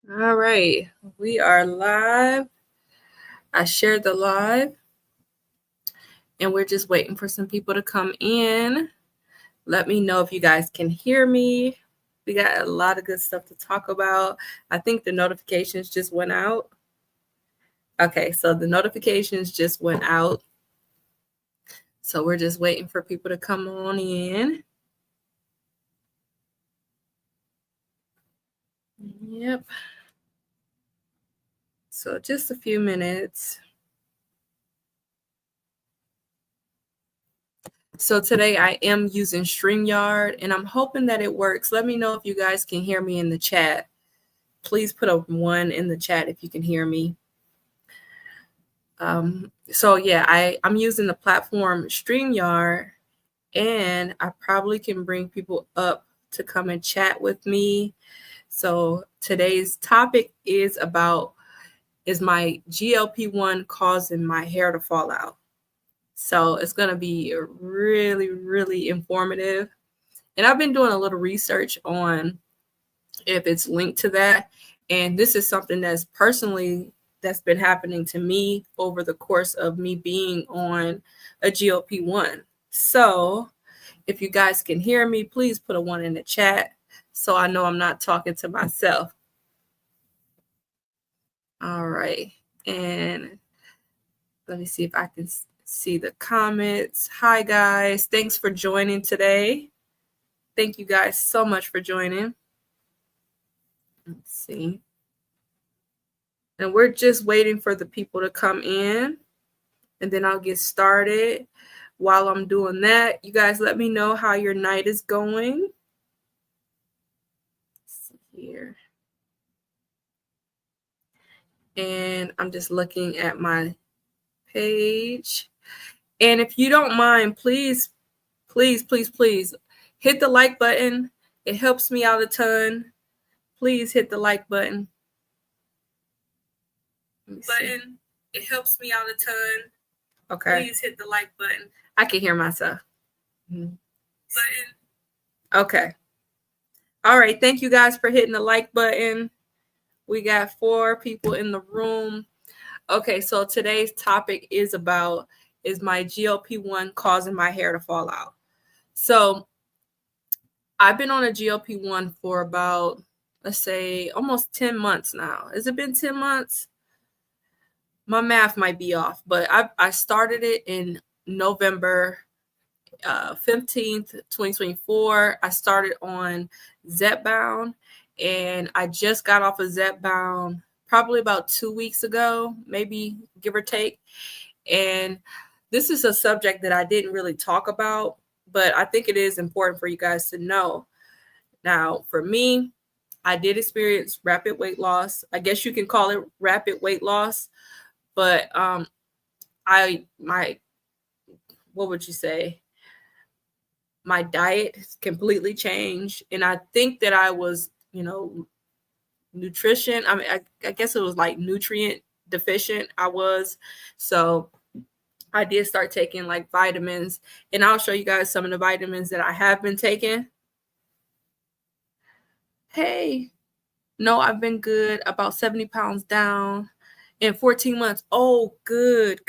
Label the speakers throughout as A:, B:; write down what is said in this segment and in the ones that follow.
A: All right, we are live. I shared the live, and we're just waiting for some people to come in. Let me know if you guys can hear me. We got a lot of good stuff to talk about. I think the notifications just went out. Okay, so the notifications just went out. So we're just waiting for people to come on in. Yep. So just a few minutes. So today I am using StreamYard, and I'm hoping that it works. Let me know if you guys can hear me in the chat. Please put a 1 in the chat if you can hear me. So yeah, I'm using the platform StreamYard, and I probably can bring people up to come and chat with me. So today's topic is my GLP-1 causing my hair to fall out? So it's going to be really, really informative. And I've been doing a little research on if it's linked to that. And this is something that's been happening to me over the course of me being on a GLP-1. So if you guys can hear me, please put a 1 in the chat so I know I'm not talking to myself. All right. And let me see if I can see the comments. Hi, guys. Thanks for joining today. Thank you guys so much for joining. Let's see. And we're just waiting for the people to come in, and then I'll get started. While I'm doing that, you guys let me know how your night is going. Let's see here. And I'm just looking at my page. And if you don't mind, please, please, please, please hit the like button. It helps me out a ton. Please hit the like button. It helps me out a ton. Okay. Please hit the like button. I can hear myself. Button. Okay. All right. Thank you guys for hitting the like button. We got 4 people in the room. Okay. So today's topic is my GLP-1 causing my hair to fall out? So I've been on a GLP-1 for about, let's say, almost 10 months now. Has it been 10 months? My math might be off, but I started it in November 15th, 2024. I started on Zepbound, and I just got off of Zepbound probably about 2 weeks ago, maybe give or take. And this is a subject that I didn't really talk about, but I think it is important for you guys to know. Now, for me, I did experience rapid weight loss. I guess you can call it rapid weight loss, but what would you say? My diet completely changed, and I think that I was, nutrition. I mean, I guess it was like nutrient deficient. I was, so I did start taking like vitamins, and I'll show you guys some of the vitamins that I have been taking. Hey, no, I've been good, about 70 pounds down in 14 months. Oh, good.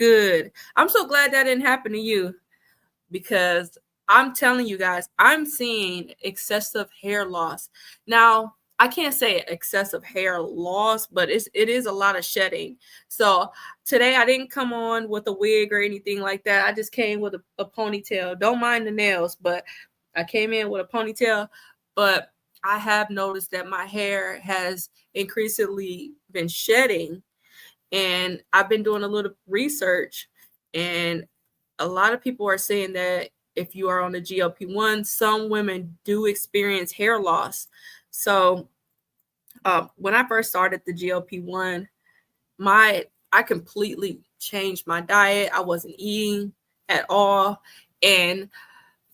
A: I'm so glad that didn't happen to you, because I'm telling you guys, I'm seeing excessive hair loss. Now, I can't say excessive hair loss, but it is a lot of shedding. So today I didn't come on with a wig or anything like that. I just came with a ponytail. Don't mind the nails, but I came in with a ponytail. But I have noticed that my hair has increasingly been shedding, and I've been doing a little research, and a lot of people are saying that if you are on the GLP-1, some women do experience hair loss. So when I first started the GLP-1, I completely changed my diet. I wasn't eating at all. And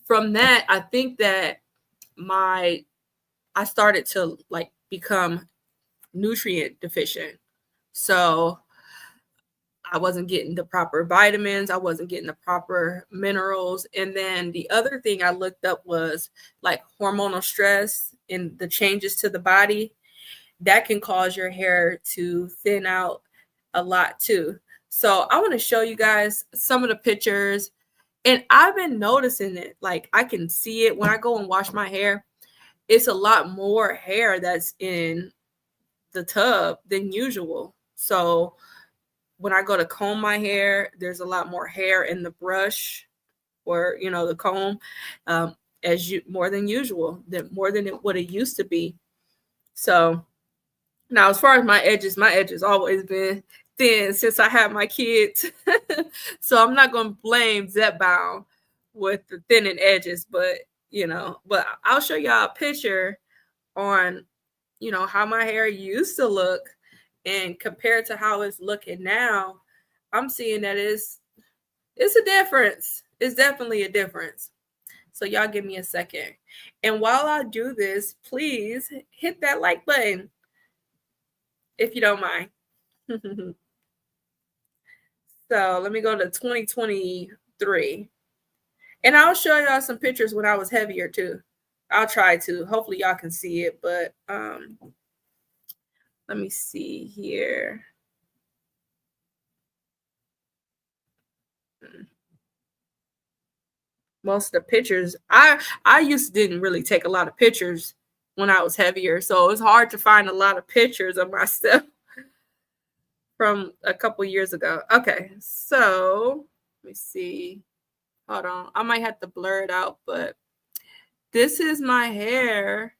A: from that, I think that I started to like become nutrient deficient. So I wasn't getting the proper vitamins. I wasn't getting the proper minerals. And then the other thing I looked up was like hormonal stress and the changes to the body. that can cause your hair to thin out a lot too. So I want to show you guys some of the pictures, and I've been noticing it. Like, I can see it when I go and wash my hair. It's a lot more hair that's in the tub than usual. So when I go to comb my hair, there's a lot more hair in the brush, or the comb, as you more than usual, more than what it used to be. So now, as far as my edges always been thin since I had my kids. So I'm not going to blame Zepbound with the thinning edges, but I'll show y'all a picture on, how my hair used to look, and compared to how it's looking now. I'm seeing that it's a difference. It's definitely a difference. So y'all give me a second. And while I do this, please hit that like button if you don't mind. So let me go to 2023. And I'll show y'all some pictures when I was heavier too. I'll try to. Hopefully y'all can see it, but let me see here. Most of the pictures, I didn't really take a lot of pictures when I was heavier, so it's hard to find a lot of pictures of myself from a couple years ago. Okay, so let me see. Hold on, I might have to blur it out, but this is my hair,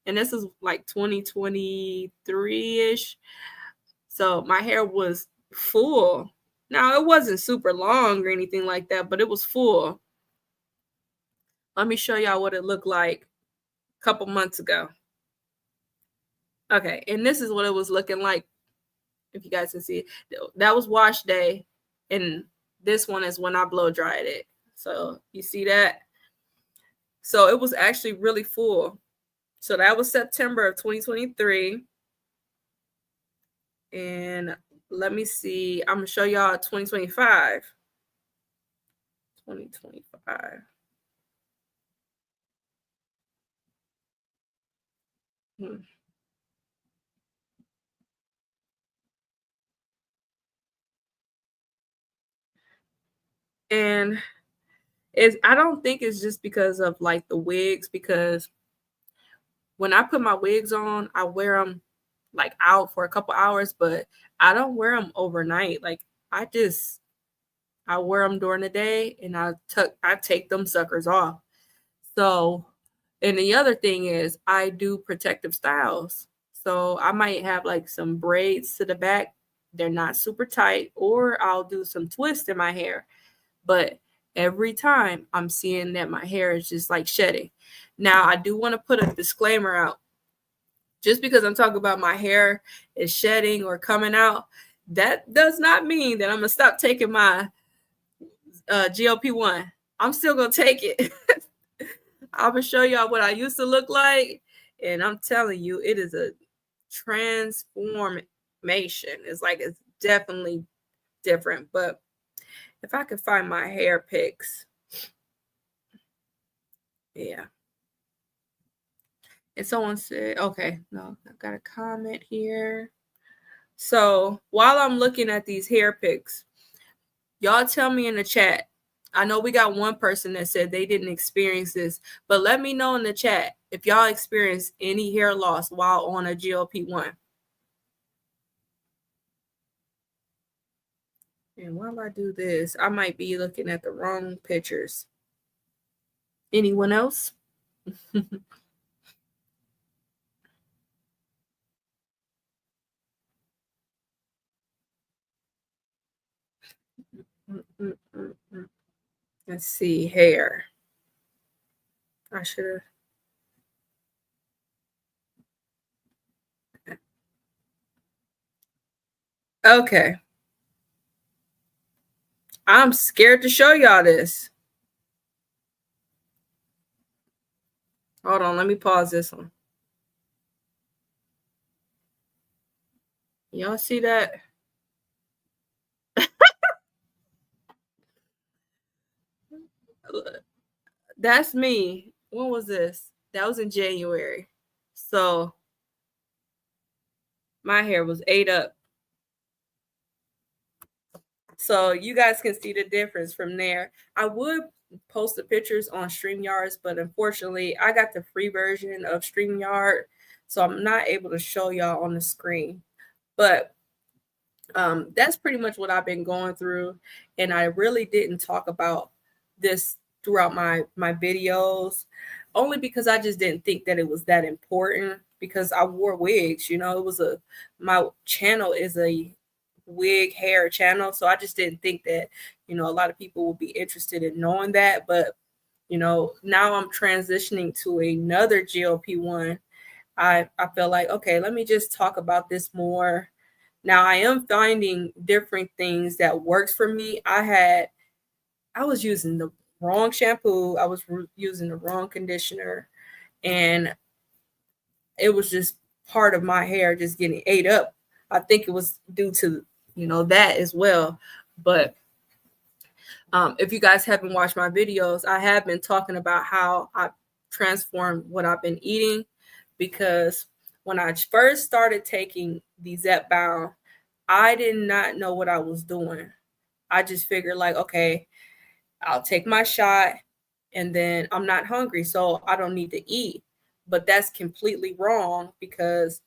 A: and this is like 2023-ish. So my hair was full. Now, it wasn't super long or anything like that, but it was full. Let me show y'all what it looked like a couple months ago. Okay, and this is what it was looking like, if you guys can see it. That was wash day, and this one is when I blow dried it. So you see that? So it was actually really full. So that was September of 2023. And let me see. I'm going to show y'all 2025. 2025. And I don't think it's just because of like the wigs, because when I put my wigs on, I wear them like out for a couple hours, but I don't wear them overnight. Like, I wear them during the day, and I take them suckers off. So, and the other thing is, I do protective styles. So I might have like some braids to the back. They're not super tight, or I'll do some twists in my hair. But every time I'm seeing that my hair is just like shedding. Now, I do want to put a disclaimer out. Just because I'm talking about my hair is shedding or coming out, that does not mean that I'm going to stop taking my GLP-1. I'm still going to take it. I'm going to show y'all what I used to look like. And I'm telling you, it is a transformation. It's definitely different. But if I could find my hair pics. Yeah. And someone said, okay, no, I've got a comment here. So while I'm looking at these hair pics, y'all tell me in the chat. I know we got one person that said they didn't experience this, but let me know in the chat if y'all experienced any hair loss while on a GLP-1. And while I do this, I might be looking at the wrong pictures. Anyone else? Let's see, hair. I should have. Okay. I'm scared to show y'all this. Hold on, let me pause this one. Y'all see that? That's me. When was this? That was in January. So my hair was ate up. So you guys can see the difference from there. I would post the pictures on StreamYards, but unfortunately, I got the free version of StreamYard, so I'm not able to show y'all on the screen. But that's pretty much what I've been going through, and I really didn't talk about this throughout my videos, only because I just didn't think that it was that important, because I wore wigs. It was my channel is a wig hair channel, so I just didn't think that a lot of people will be interested in knowing that. But now I'm transitioning to another GLP-1. I feel like, okay, let me just talk about this more. Now I am finding different things that works for me. I was using the wrong shampoo, I was using the wrong conditioner, and it was just part of my hair just getting ate up. I think it was due to that as well. But if you guys haven't watched my videos, I have been talking about how I transformed what I've been eating, because when I first started taking the Zepbound, I did not know what I was doing. I just figured like, okay, I'll take my shot and then I'm not hungry, so I don't need to eat. But that's completely wrong, because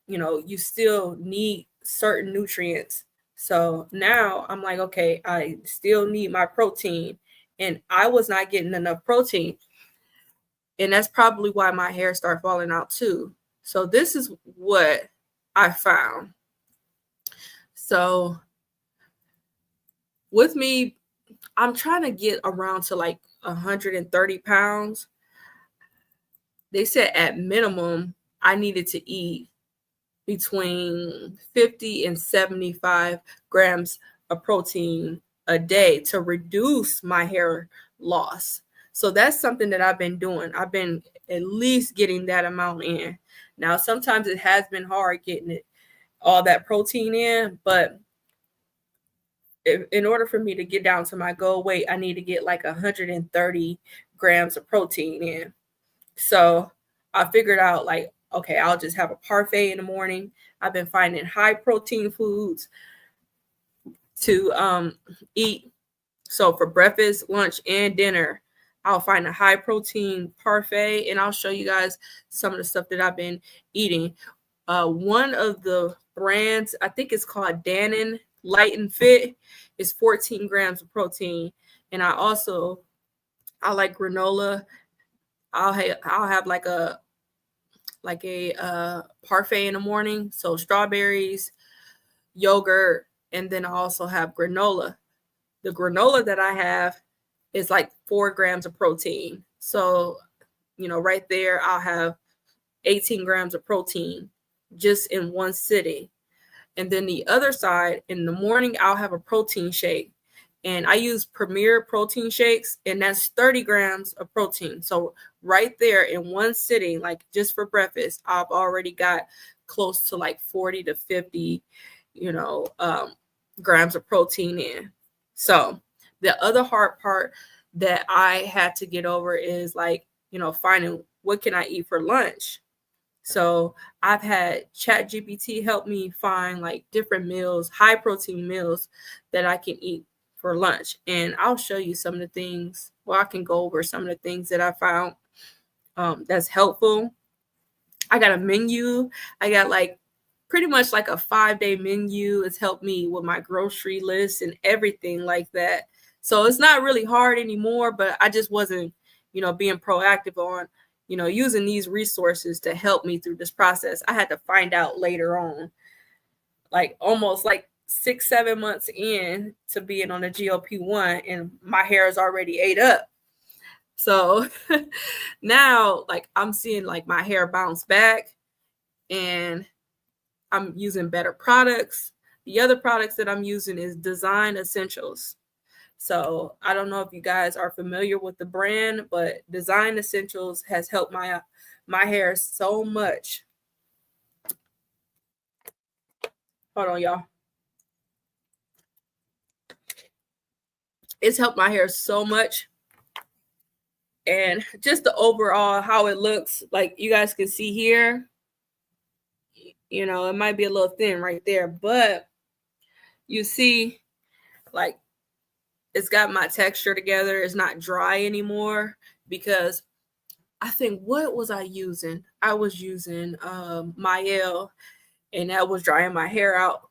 A: you still need certain nutrients. So now I'm like, okay, I still need my protein, and I was not getting enough protein. And that's probably why my hair started falling out too. So this is what I found. So with me, I'm trying to get around to like 130 pounds. They said at minimum, I needed to eat between 50 and 75 grams of protein a day to reduce my hair loss. So that's something that I've been doing. I've been at least getting that amount in. Now, sometimes it has been hard getting all that protein in, but in order for me to get down to my goal weight, I need to get like 130 grams of protein in. So I figured out like, okay, I'll just have a parfait in the morning. I've been finding high protein foods to eat. So for breakfast, lunch, and dinner, I'll find a high protein parfait, and I'll show you guys some of the stuff that I've been eating. One of the brands, I think it's called Dannon Light and Fit, is 14 grams of protein. And I like granola. I'll have like a parfait in the morning. So strawberries, yogurt, and then I also have granola. The granola that I have is like 4 grams of protein. So, right there, I'll have 18 grams of protein just in one sitting. And then the other side, in the morning, I'll have a protein shake. And I use Premier protein shakes, and that's 30 grams of protein. So right there in one sitting, like just for breakfast, I've already got close to like 40 to 50, grams of protein in. So the other hard part that I had to get over is like, finding what can I eat for lunch. So I've had ChatGPT help me find like different meals, high protein meals that I can eat for lunch. And I'll show you some of the things, I can go over some of the things that I found that's helpful. I got a menu. I got like pretty much like a 5-day menu. It's helped me with my grocery list and everything like that. So it's not really hard anymore, but I just wasn't, being proactive on, using these resources to help me through this process. I had to find out later on, like almost like 6-7 months in to being on a GLP-1, and my hair is already ate up. So now like I'm seeing like my hair bounce back, and I'm using better products. The other products that I'm using is Design Essentials. So I don't know if you guys are familiar with the brand, but Design Essentials has helped my hair so much. Hold on, y'all. It's helped my hair so much. And just the overall how it looks, like you guys can see here, You know, it might be a little thin right there, but you see, like, it's got my texture together. It's not dry anymore because I think, what was I using? I was using Mael, and that was drying my hair out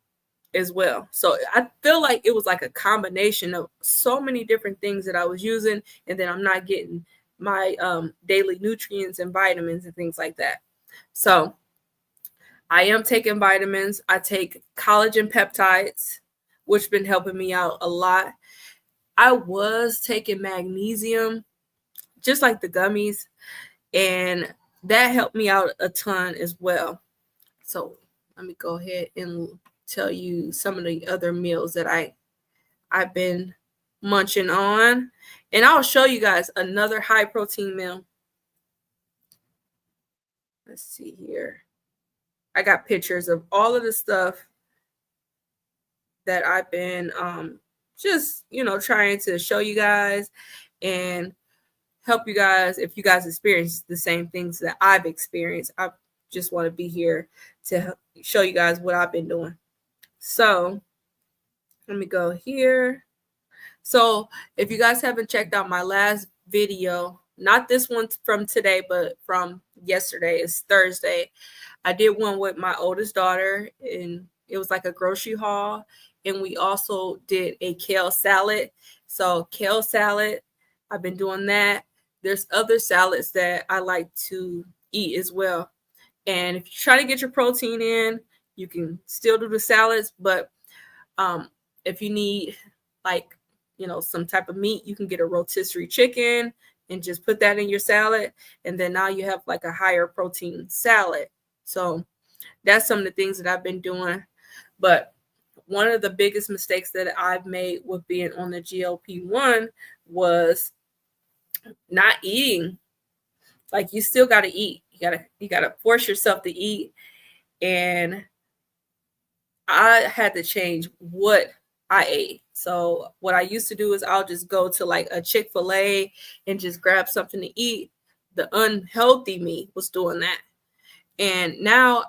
A: as well. So I feel like it was like a combination of so many different things that I was using, and then I'm not getting my daily nutrients and vitamins and things like that. So I am taking vitamins. I take collagen peptides, which been helping me out a lot. I was taking magnesium, just like the gummies, and that helped me out a ton as well. So let me go ahead and tell you some of the other meals that I've been munching on, and I'll show you guys another high protein meal. Let's see here. I got pictures of all of the stuff that I've been just, trying to show you guys and help you guys if you guys experience the same things that I've experienced. I just want to be here to show you guys what I've been doing. So let me go here. So if you guys haven't checked out my last video, not this one from today, but from yesterday, it's Thursday, I did one with my oldest daughter, and it was like a grocery haul. And we also did a kale salad. So kale salad, I've been doing that. There's other salads that I like to eat as well. And if you try to get your protein in, you can still do the salads. But if you need like, some type of meat, you can get a rotisserie chicken and just put that in your salad. And then now you have like a higher protein salad. So that's some of the things that I've been doing. But one of the biggest mistakes that I've made with being on the GLP-1 was not eating. Like, you still got to eat. You gotta force yourself to eat. And I had to change what I ate. So what I used to do is I'll just go to like a Chick-fil-A and just grab something to eat. The unhealthy me was doing that. And now,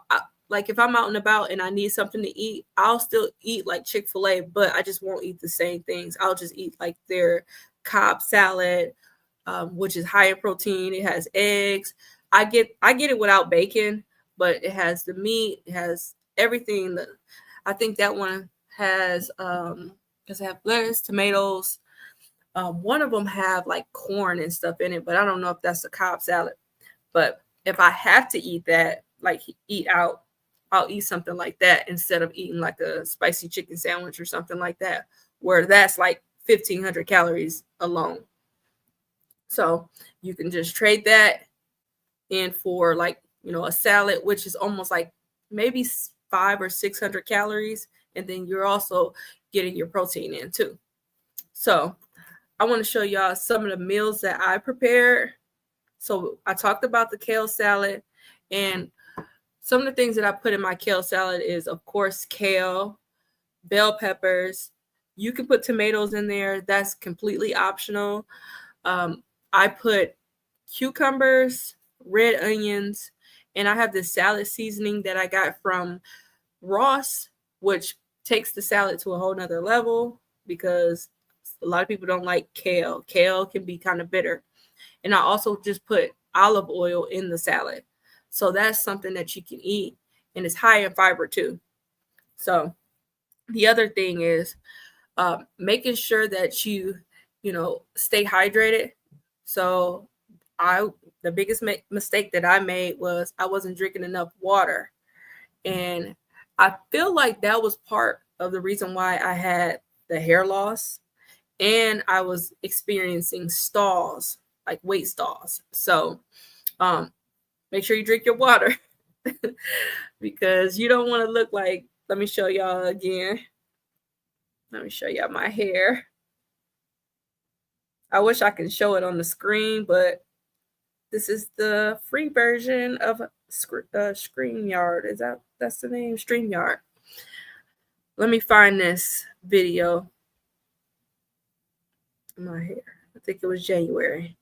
A: like, if I'm out and about and I need something to eat, I'll still eat like Chick-fil-A, but I just won't eat the same things. I'll just eat like their Cobb salad, which is high in protein. It has eggs. I get it without bacon, but it has the meat. It has everything. I think that one has does it have lettuce, tomatoes. One of them have like corn and stuff in it, but I don't know if that's a Cobb salad. But if I have to eat that, like eat out, I'll eat something like that instead of eating like a spicy chicken sandwich or something like that, where that's like 1,500 calories alone. So you can just trade that in for like, a salad, which is almost like maybe 500 or 600 calories. And then you're also getting your protein in too. So I want to show y'all some of the meals that I prepared. So I talked about the kale salad, and some of the things that I put in my kale salad is, of course, kale, bell peppers. You can put tomatoes in there. That's completely optional. I put cucumbers, red onions, and I have this salad seasoning that I got from Ross, which takes the salad to a whole nother level because a lot of people don't like kale. Kale can be kind of bitter. And I also just put olive oil in the salad. So that's something that you can eat, and it's high in fiber too. So the other thing is making sure that you stay hydrated. So the biggest mistake that I made was I wasn't drinking enough water. And I feel like that was part of the reason why I had the hair loss, and I was experiencing stalls, like weight stalls. So make sure you drink your water because you don't want to look like, let me show y'all again. Let me show y'all my hair. I wish I could show it on the screen, but this is the free version of StreamYard. That's the name? StreamYard. Let me find this video. My hair. I think it was January.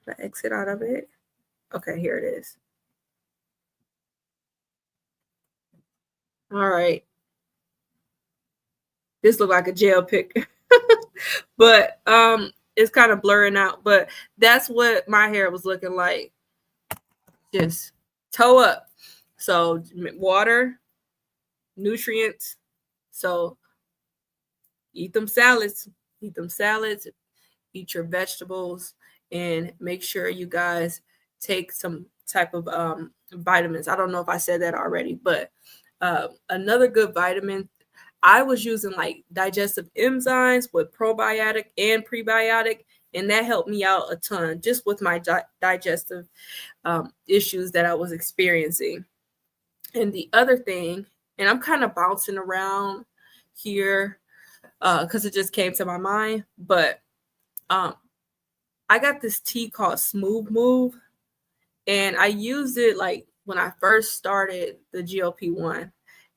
A: Did I exit out of it? Okay, here it is. All right. This look like a jail pic. But it's kind of blurring out. But that's what my hair was looking like. Just toe up. So water, nutrients. So eat them salads. Eat them salads. Eat your vegetables, and make sure you guys take some type of vitamins. I don't know if I said that already, but another good vitamin, I was using like digestive enzymes with probiotic and prebiotic, and that helped me out a ton just with my digestive issues that I was experiencing. And the other thing, and I'm kind of bouncing around here because it just came to my mind, but I got this tea called Smooth Move, and I used it like when I first started the GLP-1,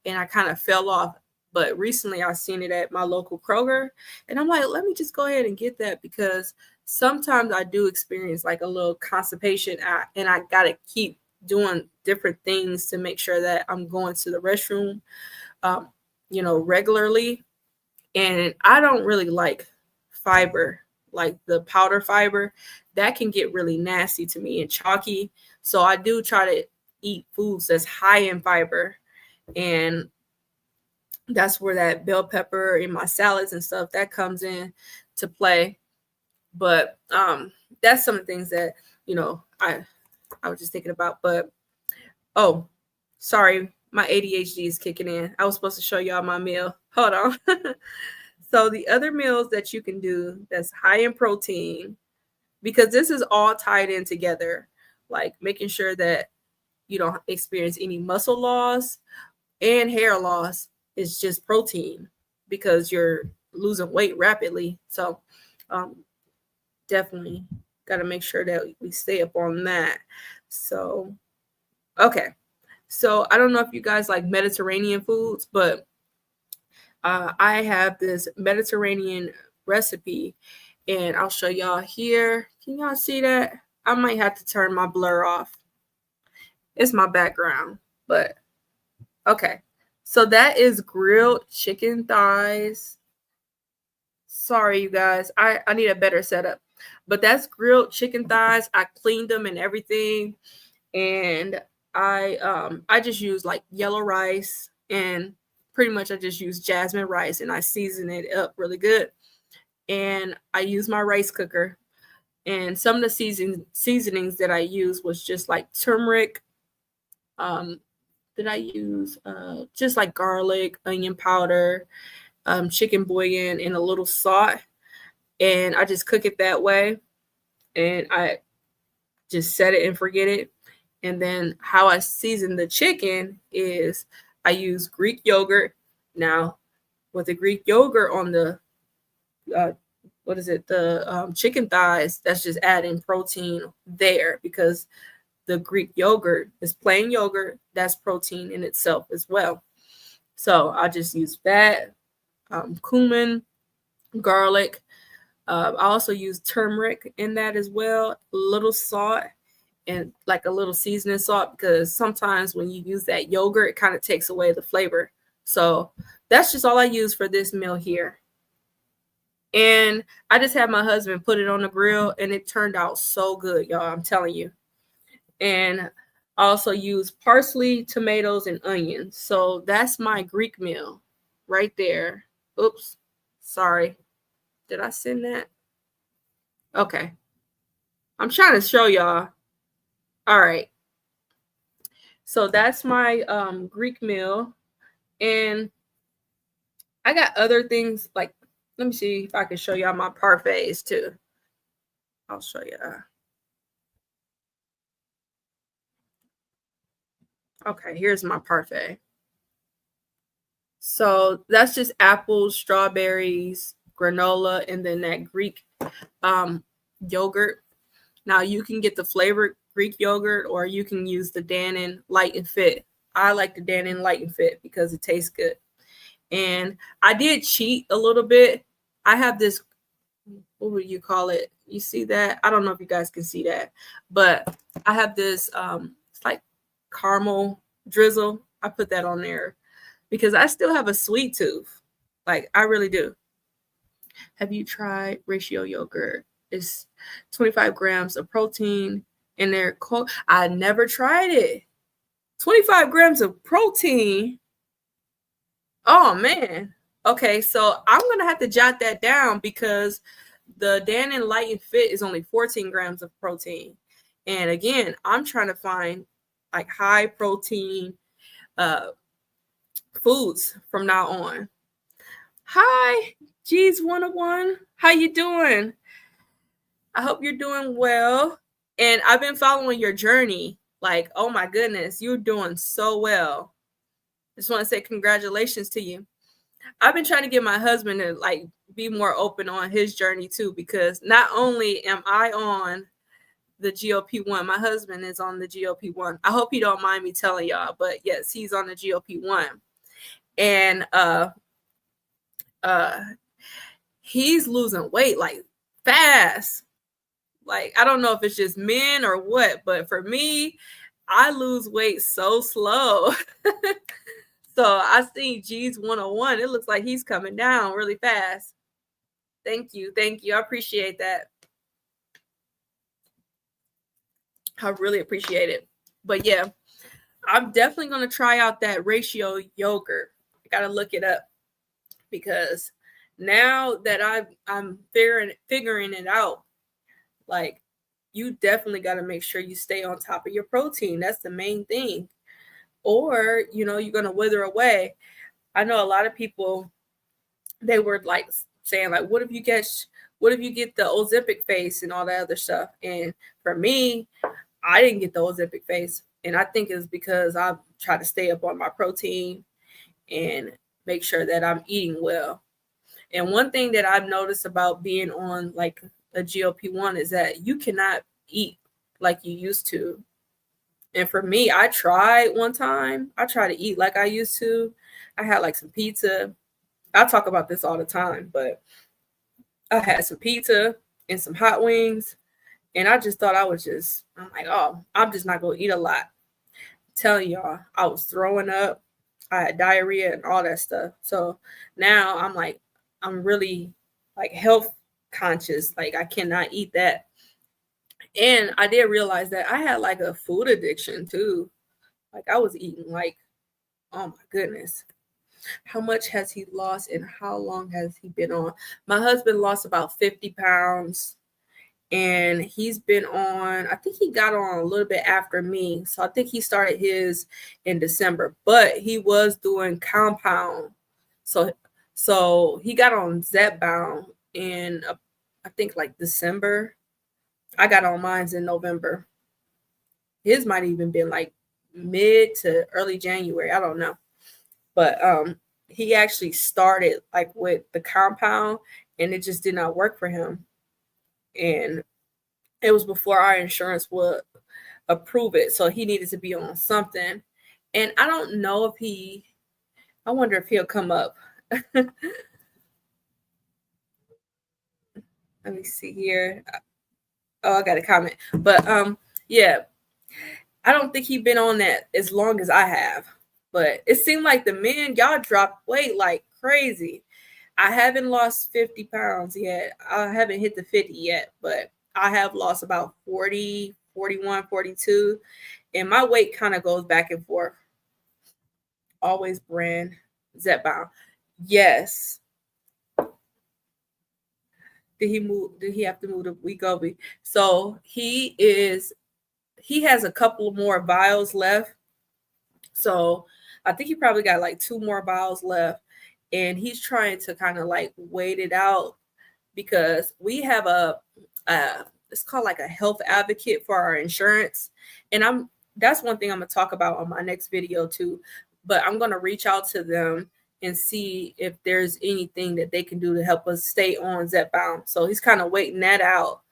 A: and I kind of fell off. But recently I seen it at my local Kroger, and I'm like, let me just go ahead and get that, because sometimes I do experience like a little constipation, and I got to keep doing different things to make sure that I'm going to the restroom, regularly. And I don't really like fiber, like the powder fiber. That can get really nasty to me and chalky. So I do try to eat foods that's high in fiber. And that's where that bell pepper in my salads and stuff that comes in to play. But that's some of the things that, I was just thinking about. But oh, sorry, my ADHD is kicking in. I was supposed to show y'all my meal. Hold on. So the other meals that you can do that's high in protein, because this is all tied in together, like making sure that you don't experience any muscle loss and hair loss, is just protein, because you're losing weight rapidly. So definitely got to make sure that we stay up on that. So, okay. So I don't know if you guys like Mediterranean foods, but I have this Mediterranean recipe, and I'll show y'all here. Can y'all see that? I might have to turn my blur off. It's my background, but okay. So that is grilled chicken thighs. Sorry, you guys. I need a better setup. But that's grilled chicken thighs. I cleaned them and everything. And I just use like yellow rice, and pretty much I just use jasmine rice, and I season it up really good. And I use my rice cooker. And some of the seasonings that I use was just like turmeric. Did I use just like garlic, onion powder, chicken bouillon, and a little salt. And I just cook it that way. And I just set it and forget it. And then how I season the chicken is I use Greek yogurt. Now, with the Greek yogurt on the chicken thighs, that's just adding protein there, because the Greek yogurt is plain yogurt. That's protein in itself as well. So I just use that, cumin, garlic. I also use turmeric in that as well, a little salt, and like a little seasoning salt, because sometimes when you use that yogurt, it kind of takes away the flavor. So that's just all I use for this meal here. And I just had my husband put it on the grill, and it turned out so good, y'all. I'm telling you. And I also use parsley, tomatoes, and onions. So that's my Greek meal right there. Oops, sorry. Did I send that? Okay. I'm trying to show y'all. All right. So that's my Greek meal. And I got other things, like, let me see if I can show y'all my parfaits too. I'll show you. Okay, here's my parfait. So that's just apples, strawberries, granola, and then that Greek yogurt. Now you can get the flavored Greek yogurt, or you can use the Dannon Light and Fit. I like the Dannon Light and Fit because it tastes good. And I did cheat a little bit. I have this, what would you call it? You see that? I don't know if you guys can see that, but I have this, it's like caramel drizzle. I put that on there because I still have a sweet tooth. Like, I really do. Have you tried ratio yogurt? It's 25 grams of protein in there. I never tried it. 25 grams of protein. Oh, man. Okay, so I'm going to have to jot that down because the Dan and Light and Fit is only 14 grams of protein. And again, I'm trying to find like high protein foods from now on. Hi, G's 101. How you doing? I hope you're doing well. And I've been following your journey. Like, oh my goodness, you're doing so well. Just want to say congratulations to you. I've been trying to get my husband to like be more open on his journey too, because not only am I on the GLP-1, my husband is on the GLP-1. I hope he don't mind me telling y'all, but yes, he's on the GLP-1. And he's losing weight like fast. Like, I don't know if it's just men or what, but for me, I lose weight so slow. So I seen G's 101. It looks like he's coming down really fast. Thank you. Thank you. I appreciate that. I really appreciate it. But yeah, I'm definitely going to try out that ratio yogurt. I got to look it up because now that I'm figuring it out, like, you definitely got to make sure you stay on top of your protein. That's the main thing. Or, you're going to wither away. I know a lot of people, they were like saying like, what if you get the Ozempic face and all that other stuff? And for me, I didn't get the Ozempic face. And I think it's because I try to stay up on my protein and make sure that I'm eating well. And one thing that I've noticed about being on like a GLP-1 is that you cannot eat like you used to. And for me, I tried one time. I tried to eat like I used to. I had like some pizza. I talk about this all the time, but I had some pizza and some hot wings. And I just thought I'm like, oh, I'm just not going to eat a lot. I'm telling y'all, I was throwing up. I had diarrhea and all that stuff. So now I'm really like health conscious. Like, I cannot eat that. And I did realize that I had like a food addiction too. Like, I was eating like, oh my goodness. How much has he lost and how long has he been on? My husband lost about 50 pounds and he's been on, I think he got on a little bit after me. So I think he started his in December, but he was doing compound. So he got on Zepbound in, I think like December. I got on mine in November. His might even been like mid to early January. I don't know. But he actually started like with the compound and it just did not work for him. And it was before our insurance would approve it. So he needed to be on something. And I don't know if I wonder if he'll come up. Let me see here. Oh, I got a comment. But yeah, I don't think he's been on that as long as I have. But it seemed like the men, y'all dropped weight like crazy. I haven't lost 50 pounds yet. I haven't hit the 50 yet, but I have lost about 40, 41, 42. And my weight kind of goes back and forth. Always brand Zepbound. Yes. Did he have to move to Wegovy? So he has a couple more vials left. So I think he probably got like 2 more vials left. And he's trying to kind of like wait it out because we have it's called like a health advocate for our insurance. And that's one thing I'm going to talk about on my next video too. But I'm going to reach out to them and see if there's anything that they can do to help us stay on Zepbound. So he's kind of waiting that out.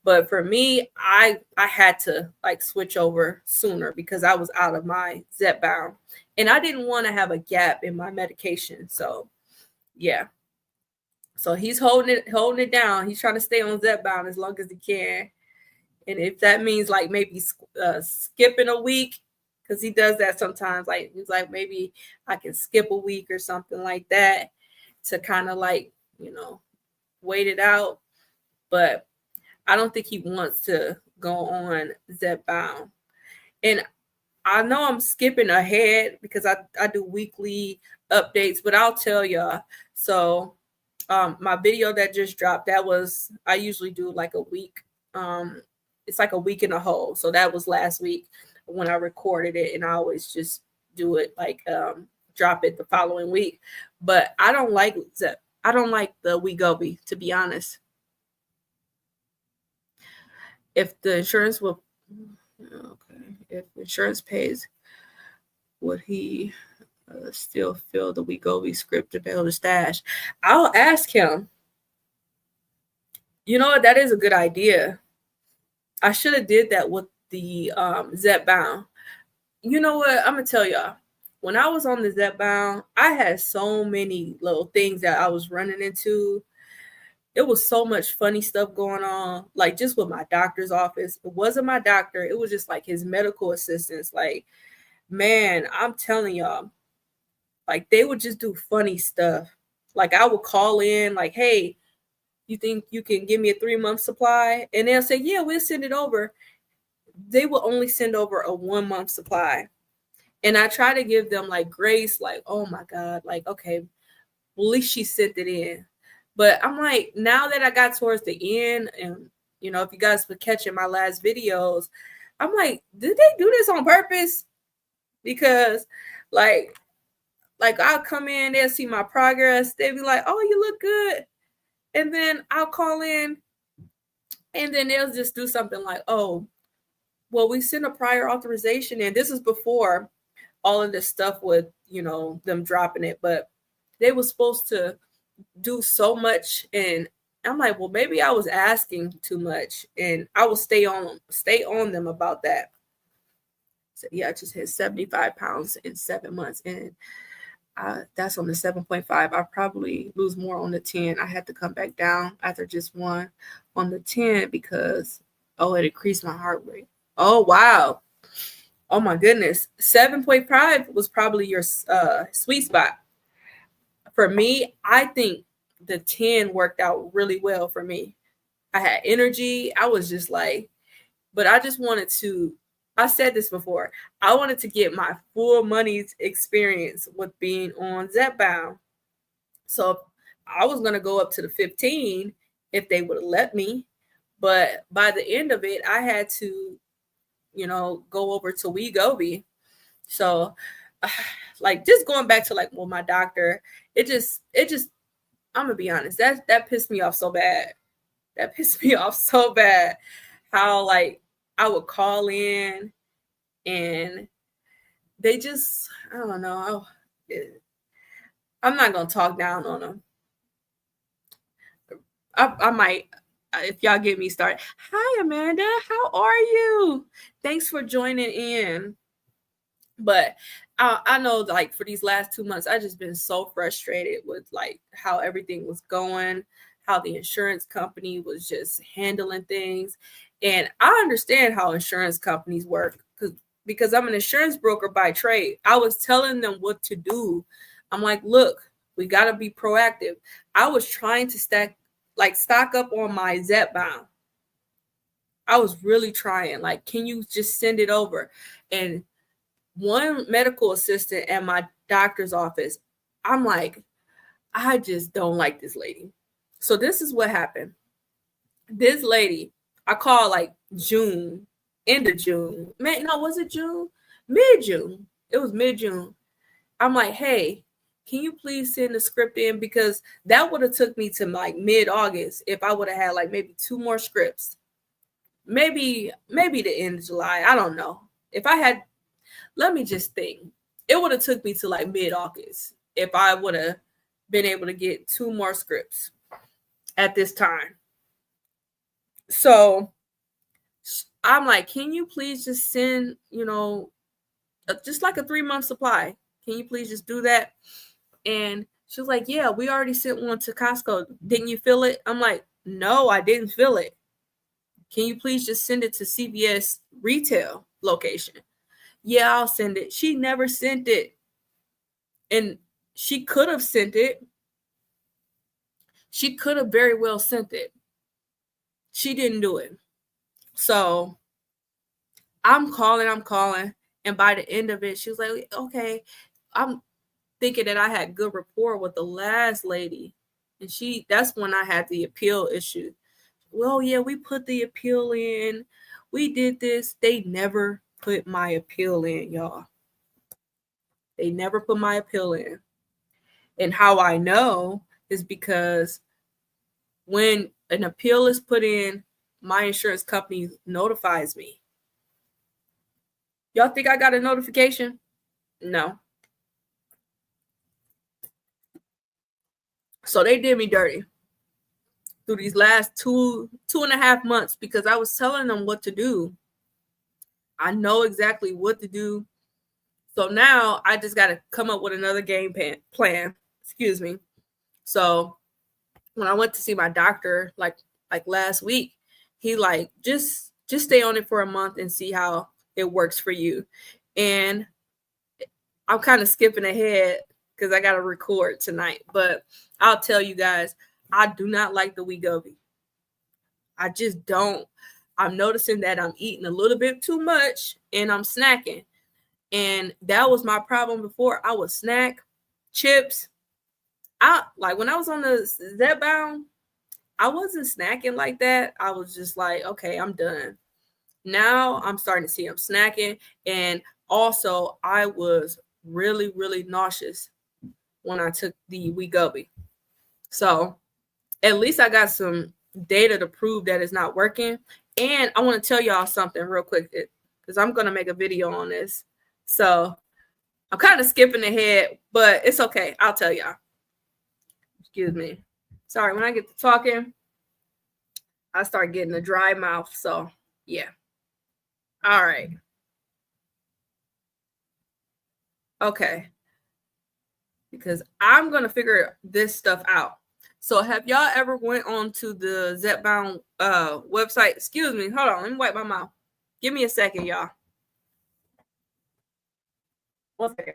A: But for me, I had to like switch over sooner because I was out of my Zepbound. And I didn't want to have a gap in my medication. So yeah. So he's holding it down. He's trying to stay on Zepbound as long as he can. And if that means like maybe skipping a week, because he does that sometimes. Like, he's like, maybe I can skip a week or something like that to kind of like, wait it out. But I don't think he wants to go on Zepbound. And I know I'm skipping ahead because I do weekly updates, but I'll tell y'all. So my video that just dropped, I usually do like a week. It's like a week in a whole. So that was last week when I recorded it, and I always just do it like drop it the following week. But I don't like the Wegovy, to be honest. If the insurance will, okay, if insurance pays, would he still fill the Wegovy script to bail the stash? I'll ask him. You know what? That is a good idea. I should have did that with the Zepbound. You know what? I'm gonna tell y'all. When I was on the Zepbound, I had so many little things that I was running into. It was so much funny stuff going on, like just with my doctor's office. It wasn't my doctor. It was just like his medical assistants. Like, man, I'm telling y'all, like they would just do funny stuff. Like I would call in like, hey, you think you can give me a 3-month supply? And they'll say, yeah, we'll send it over. They will only send over a 1-month supply. And I try to give them like grace, like, oh my God, like, okay, well, at least she sent it in. But I'm like, now that I got towards the end, and if you guys were catching my last videos, I'm like, did they do this on purpose? Because like I'll come in, they'll see my progress, they'll be like, oh, you look good. And then I'll call in, and then they'll just do something like, oh, well, we sent a prior authorization, and this is before all of this stuff with, them dropping it, but they were supposed to do so much. And I'm like, well, maybe I was asking too much, and I will stay on them about that. So yeah, I just hit 75 pounds in 7 months, and that's on the 7.5. I probably lose more on the 10. I had to come back down after just one on the 10 because it increased my heart rate. Oh wow. Oh my goodness. 7.5 was probably your sweet spot. For me, I think the 10 worked out really well for me. I had energy. I was just like, but I just wanted to, I said this before, I wanted to get my full money's experience with being on Zepbound. So I was going to go up to the 15 if they would have let me. But by the end of it, I had to, go over to Wegovy. So like just going back to like, well, my doctor, it just, I'm gonna be honest, that pissed me off so bad. That pissed me off so bad. How like I would call in and they just, I don't know. I'm not gonna talk down on them. I might, if y'all get me started. Hi, Amanda. How are you? Thanks for joining in. But I know like for these last 2 months, I just been so frustrated with like how everything was going, how the insurance company was just handling things. And I understand how insurance companies work because I'm an insurance broker by trade. I was telling them what to do. I'm like, look, we got to be proactive. I was trying to stock up on my Zepbound. I was really trying. Like, can you just send it over? And one medical assistant at my doctor's office, I'm like, I just don't like this lady. So this is what happened. This lady, I called like June, end of June. Man, no, was it June? Mid-June. It was mid-June. I'm like, hey, can you please send the script in? Because that would have took me to like mid-August if I would have had like maybe 2 more scripts. Maybe the end of July. I don't know. If I had, let me just think. It would have took me to like mid-August if I would have been able to get 2 more scripts at this time. So I'm like, can you please just send, just like a 3-month supply? Can you please just do that? And she was like, yeah, we already sent one to Costco. Didn't you fill it? I'm like, no, I didn't fill it. Can you please just send it to CVS retail location? Yeah, I'll send it. She never sent it. And she could have sent it. She could have very well sent it. She didn't do it. So I'm calling. And by the end of it, she was like, okay, I'm thinking that I had good rapport with the last lady. And that's when I had the appeal issue. Well, yeah, we put the appeal in. We did this. They never put my appeal in, y'all. They never put my appeal in. And how I know is because when an appeal is put in, my insurance company notifies me. Y'all think I got a notification? No. So they did me dirty through these last 2.5 months because I was telling them what to do. I know exactly what to do. So now I just got to come up with another game plan. Excuse me. So when I went to see my doctor like last week, he like just stay on it for a month and see how it works for you. And I'm kind of skipping ahead because I got to record tonight, but I'll tell you guys, I do not like the Wegovy. I just don't. I'm noticing that I'm eating a little bit too much and I'm snacking. And that was my problem before. I would snack chips. Like when I was on the Zepbound, I wasn't snacking like that. I was just like, okay, I'm done. Now I'm starting to see I'm snacking. And also I was really, really nauseous when I took the Wegovy. So at least I got some data to prove that it's not working. And I want to tell y'all something real quick because I'm going to make a video on this. So I'm kind of skipping ahead, but it's okay. I'll tell y'all. Excuse me. Sorry, when I get to talking, I start getting a dry mouth. So yeah. All right. Okay. Because I'm going to figure this stuff out. So have y'all ever went on to the Zepbound website? Excuse me. Hold on. Let me wipe my mouth. Give me a second, y'all. 1 second.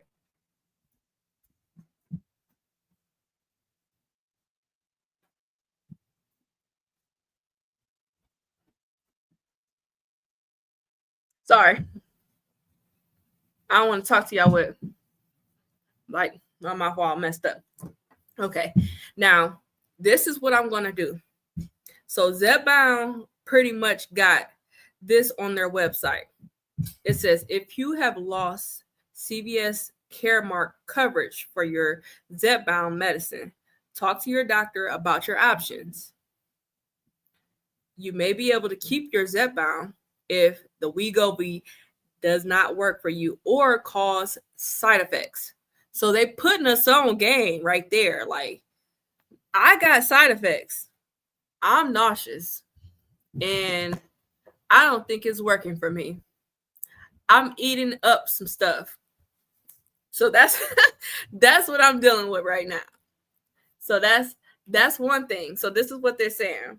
A: Sorry. I don't want to talk to y'all with like my mouth all messed up. Okay. Now, this is what I'm going to do. So Zepbound pretty much got this on their website. It says, if you have lost CVS Caremark coverage for your Zepbound medicine, talk to your doctor about your options. You may be able to keep your Zepbound if the Wegovy does not work for you or cause side effects. So they putting us on game right there. Like, I got side effects. I'm nauseous. And I don't think it's working for me. I'm eating up some stuff. So that's what I'm dealing with right now. So that's one thing. So this is what they're saying.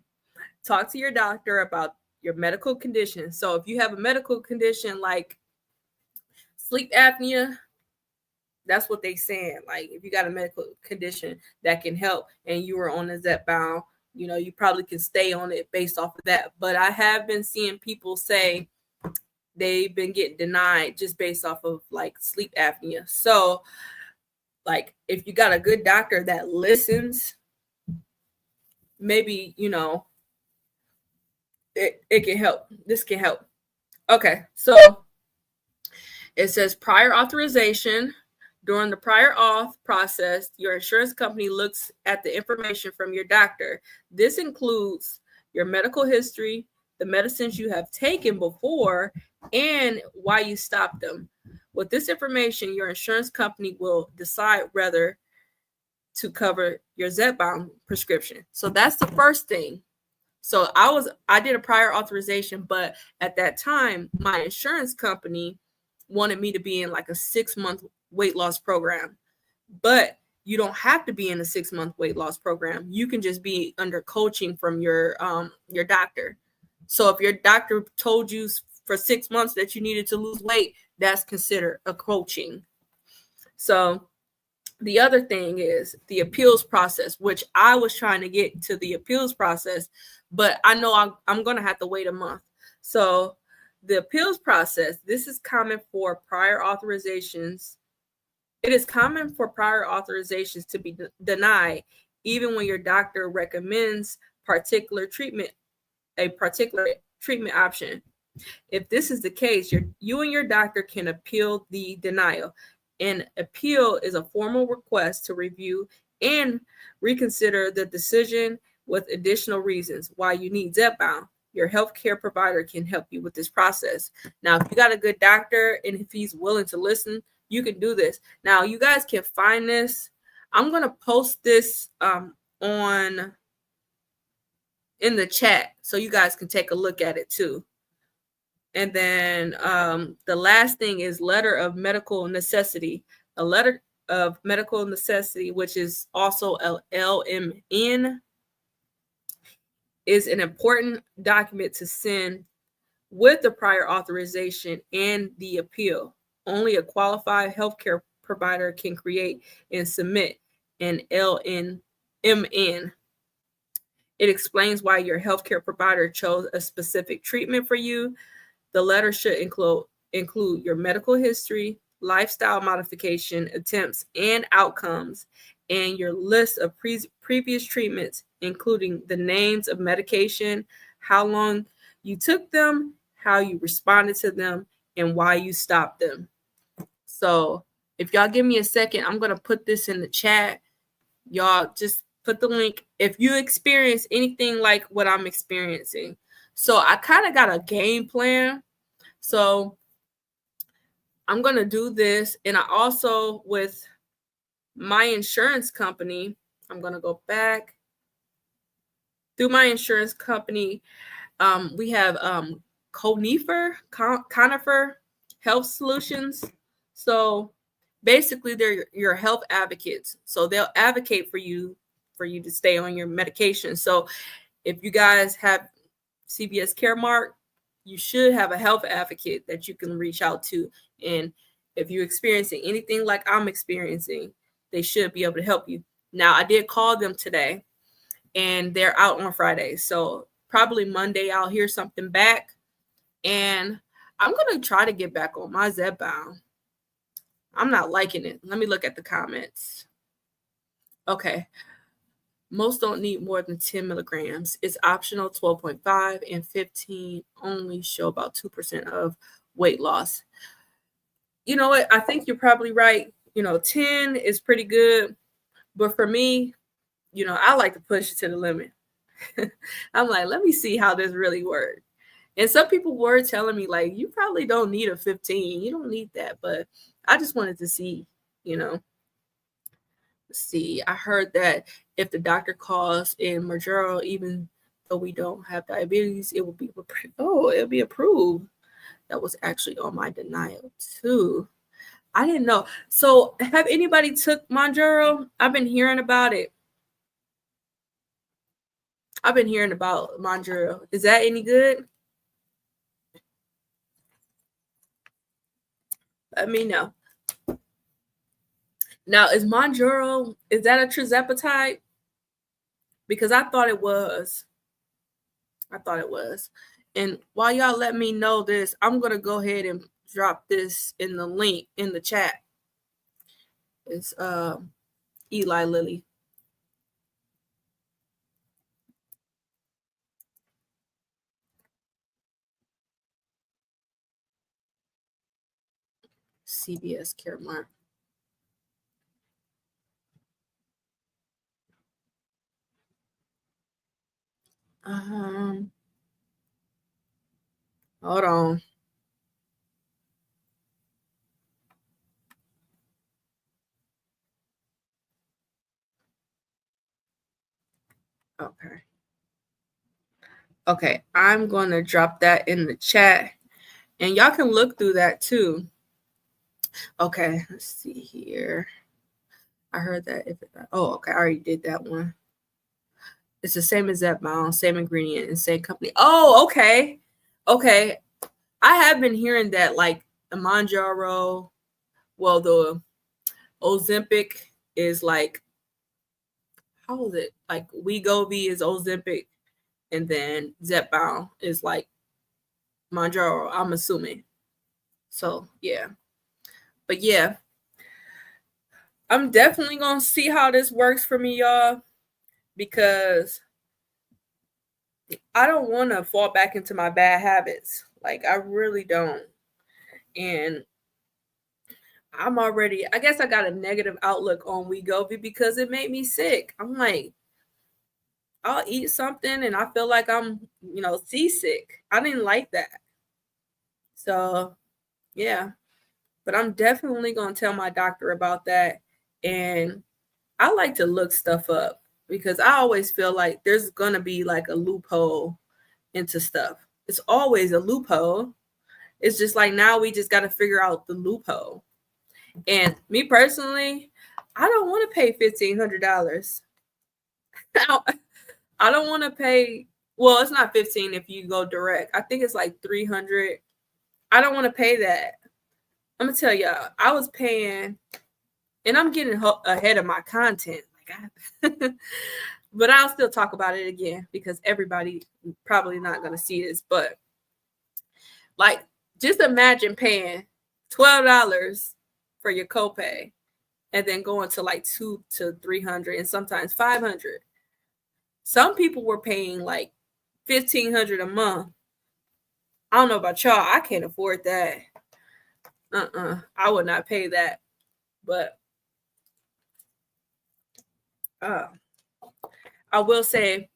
A: Talk to your doctor about your medical condition. So if you have a medical condition like sleep apnea, that's what they're saying. Like if you got a medical condition that can help and you are on the Zepbound, you know, you probably can stay on it based off of that. But I have been seeing people say they've been getting denied just based off of like sleep apnea. So like if you got a good doctor that listens, maybe, you know, it can help. This can help. Okay, so it says prior authorization. During the prior auth process, your insurance company looks at the information from your doctor. This includes your medical history, the medicines you have taken before, and why you stopped them. With this information, your insurance company will decide whether to cover your Zepbound prescription. So that's the first thing. So I did a prior authorization, but at that time, my insurance company wanted me to be in like a 6-month weight loss program. But you don't have to be in a 6-month weight loss program. You can just be under coaching from your doctor. So if your doctor told you for 6 months that you needed to lose weight, that's considered a coaching. So the other thing is the appeals process, which I was trying to get to the appeals process, but I know I'm going to have to wait a month. So the appeals process, this is common for prior authorizations. It is common for prior authorizations to be denied even when your doctor recommends a particular treatment option. If this is the case, you and your doctor can appeal the denial. An appeal is a formal request to review and reconsider the decision with additional reasons why you need Zepbound. Your healthcare provider can help you with this process. Now, if you got a good doctor and if he's willing to listen, you can do this. Now, you guys can find this. I'm going to post this in the chat so you guys can take a look at it too. And then the last thing is letter of medical necessity. A letter of medical necessity, which is also LMN, is an important document to send with the prior authorization and the appeal. Only a qualified healthcare provider can create and submit an LMN. It explains why your healthcare provider chose a specific treatment for you. The letter should include your medical history, lifestyle modification attempts and outcomes, and your list of previous treatments, including the names of medication, how long you took them, how you responded to them, and why you stopped them. So if y'all give me a second, I'm going to put this in the chat. Y'all just put the link if you experience anything like what I'm experiencing. So I kind of got a game plan. So I'm going to do this. And I also, with my insurance company, I'm going to go back through my insurance company. We have Conifer Health Solutions. So basically they're your health advocates. So they'll advocate for you to stay on your medication. So if you guys have CVS Caremark, you should have a health advocate that you can reach out to. And if you're experiencing anything like I'm experiencing, they should be able to help you. Now, I did call them today, and they're out on Friday. So probably Monday, I'll hear something back. And I'm going to try to get back on my Zepbound. I'm not liking it. Let me look at the comments. Okay. Most don't need more than 10 milligrams. It's optional, 12.5 and 15 only show about 2% of weight loss. You know what? I think you're probably right. 10 is pretty good. But for me, I like to push it to the limit. I'm like, let me see how this really works. And some people were telling me, like, you probably don't need a 15. You don't need that. But I just wanted to see, See, I heard that if the doctor calls in Mounjaro, even though we don't have diabetes, it'll be approved. That was actually on my denial too. I didn't know. So have anybody took Mounjaro? I've been hearing about it. I've been hearing about Mounjaro. Is that any good? Let me know. Now, is Mounjaro, is that a tirzepatide? Because I thought it was. And while y'all let me know this, I'm going to go ahead and drop this in the link in the chat. It's Eli Lilly. CVS Caremark. Hold on. Okay, I'm going to drop that in the chat. And y'all can look through that too. Okay, let's see here. I heard that. Okay, I already did that one. It's the same as Zepbound, same ingredient and same company. Oh, okay. I have been hearing that like the Manjaro, well, the Ozempic is like, how is it? Like Wegovy is Ozempic, and then Zepbound is like Manjaro, I'm assuming. So yeah. But yeah, I'm definitely gonna see how this works for me, y'all, because I don't want to fall back into my bad habits. Like I really don't. And I guess I got a negative outlook on Wegovy because it made me sick. I'm like, I'll eat something and I feel like I'm, seasick. I didn't like that. So, yeah. But I'm definitely going to tell my doctor about that. And I like to look stuff up because I always feel like there's going to be like a loophole into stuff. It's always a loophole. It's just like now we just got to figure out the loophole. And me personally, I don't want to pay $1,500. I don't want to pay. Well, it's not 15 if you go direct. I think it's like 300. I don't want to pay that. I'm gonna tell y'all, I was paying, and I'm getting ahead of my content. But I'll still talk about it again because everybody probably not gonna see this. But like, just imagine paying $12 for your copay, and then going to like $200 to $300 and sometimes $500. Some people were paying like $1,500 a month. I don't know about y'all. I can't afford that. I would not pay that. But I will say,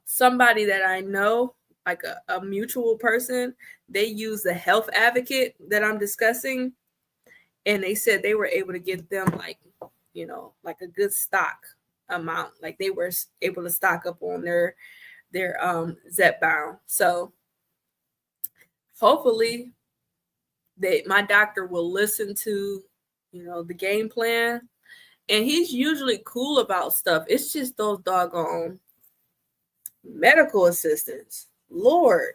A: somebody that I know, like a mutual person, they use the health advocate that I'm discussing, and they said they were able to get them like a good stock amount. Like they were able to stock up on their Zepbound. So hopefully my doctor will listen to the game plan, and he's usually cool about stuff. It's just those doggone medical assistants. Lord,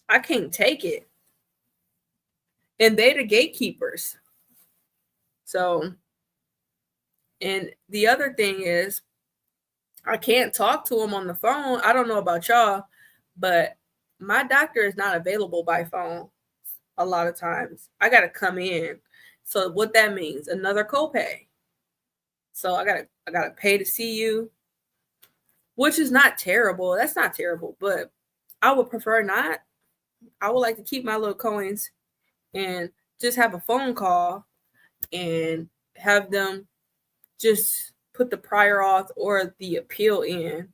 A: I can't take it. And they the gatekeepers. So, and the other thing is, I can't talk to him on the phone. I don't know about y'all, but my doctor is not available by phone a lot of times. I got to come in. So what that means, another copay. So I gotta pay to see you, which is not terrible. That's not terrible, but I would prefer not. I would like to keep my little coins and just have a phone call and have them just put the prior auth or the appeal in.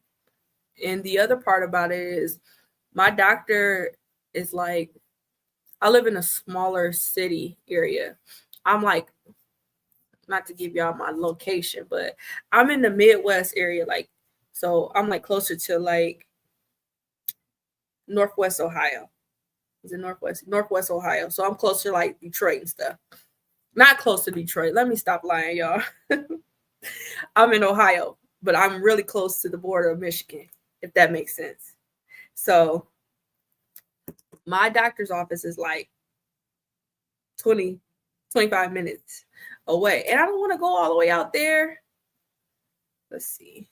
A: And the other part about it is my doctor is like, I live in a smaller city area. I'm like, not to give y'all my location, but I'm in the Midwest area. Like, so I'm like closer to like Northwest Ohio. Is it Northwest Ohio? So I'm closer to like Detroit and stuff. Not close to Detroit. Let me stop lying, y'all. I'm in Ohio, but I'm really close to the border of Michigan, if that makes sense. So my doctor's office is like 25 minutes away. And I don't want to go all the way out there. Let's see.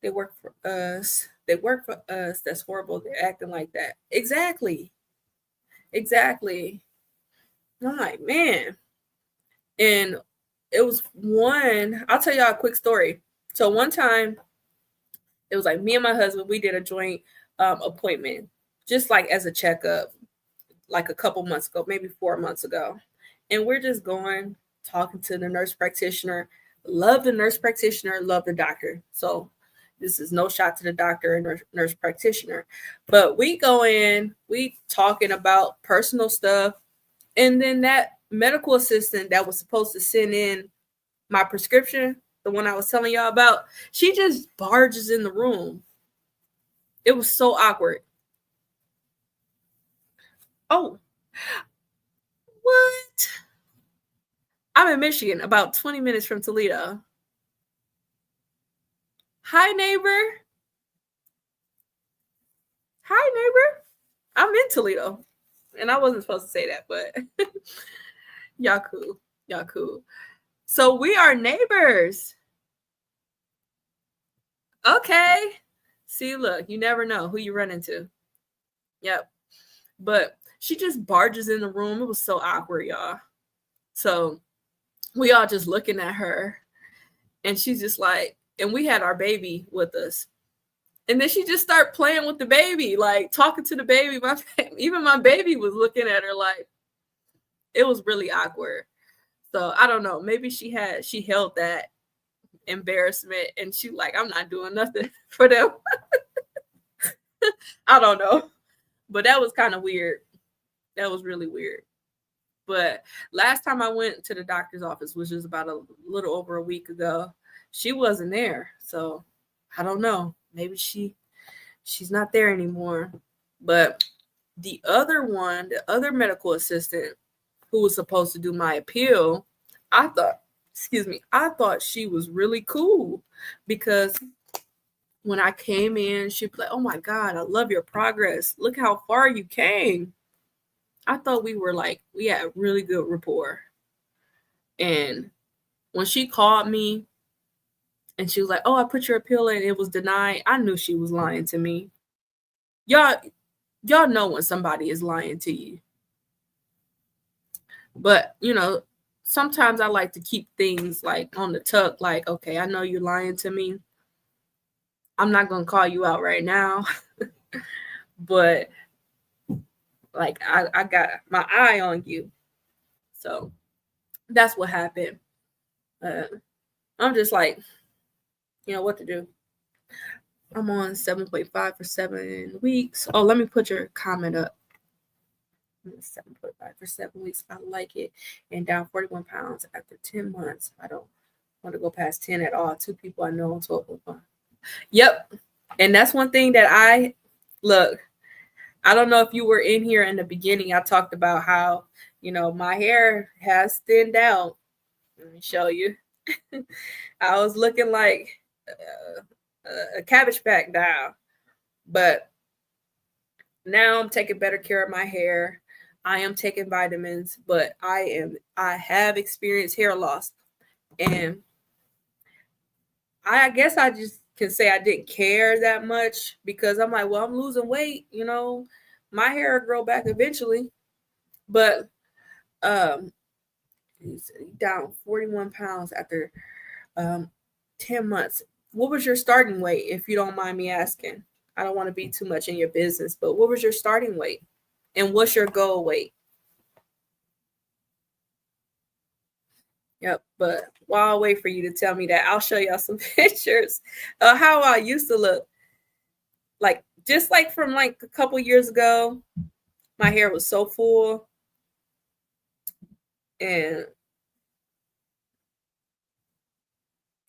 A: They work for us. That's horrible. They're acting like that. Exactly. I'm like, man. And it was I'll tell y'all a quick story. So one time, it was like me and my husband, we did a joint appointment, just like as a checkup, like a couple months ago, maybe 4 months ago. And we're just talking to the nurse practitioner. Love the nurse practitioner, love the doctor. So this is no shot to the doctor and nurse practitioner. But we go in, we talking about personal stuff. And then that medical assistant that was supposed to send in my prescription, the one I was telling y'all about, she just barges in the room. It was so awkward. Oh, what? I'm in Michigan, about 20 minutes from Toledo. Hi, neighbor. Hi, neighbor. I'm in Toledo. And I wasn't supposed to say that, but y'all cool. Y'all cool. So we are neighbors. Okay. See, look, you never know who you run into. Yep. But she just barges in the room. It was so awkward, y'all. So we all just looking at her. And she's just like, and we had our baby with us. And then she just started playing with the baby, like talking to the baby. Even my baby was looking at her like, it was really awkward. So I don't know. Maybe she held that embarrassment and she like, I'm not doing nothing for them. I don't know. But that was kind of weird. That was really weird. But last time I went to the doctor's office, which was about a little over a week ago, she wasn't there. So I don't know. Maybe she's not there anymore. But the other medical assistant who was supposed to do my appeal, I thought she was really cool because when I came in, she'd be like, oh my God, I love your progress. Look how far you came. I thought we had really good rapport. And when she called me and she was like, oh, I put your appeal in, it was denied, I knew she was lying to me. Y'all know when somebody is lying to you. But, sometimes I like to keep things like on the tuck, like, okay, I know you're lying to me. I'm not going to call you out right now. But like I got my eye on you. So that's what happened. I'm just like, what to do. I'm on 7.5 for 7 weeks. Oh, let me put your comment up. 7.5 for 7 weeks. I like it. And down 41 pounds after 10 months. I don't want to go past 10 at all. 2 people I know on 12.5. Yep. And that's one thing that I don't know if you were in here in the beginning. I talked about how, my hair has thinned out. Let me show you. I was looking like a cabbage patch down. But now I'm taking better care of my hair. I am taking vitamins, but I have experienced hair loss. And I guess I just can say I didn't care that much because I'm like, well, I'm losing weight, my hair will grow back eventually. But down 41 pounds after 10 months. What was your starting weight, if you don't mind me asking? I don't want to be too much in your business, but what was your starting weight? And what's your goal weight? Yep, but while I wait for you to tell me that, I'll show y'all some pictures of how I used to look. Like, just like from like a couple years ago, my hair was so full. And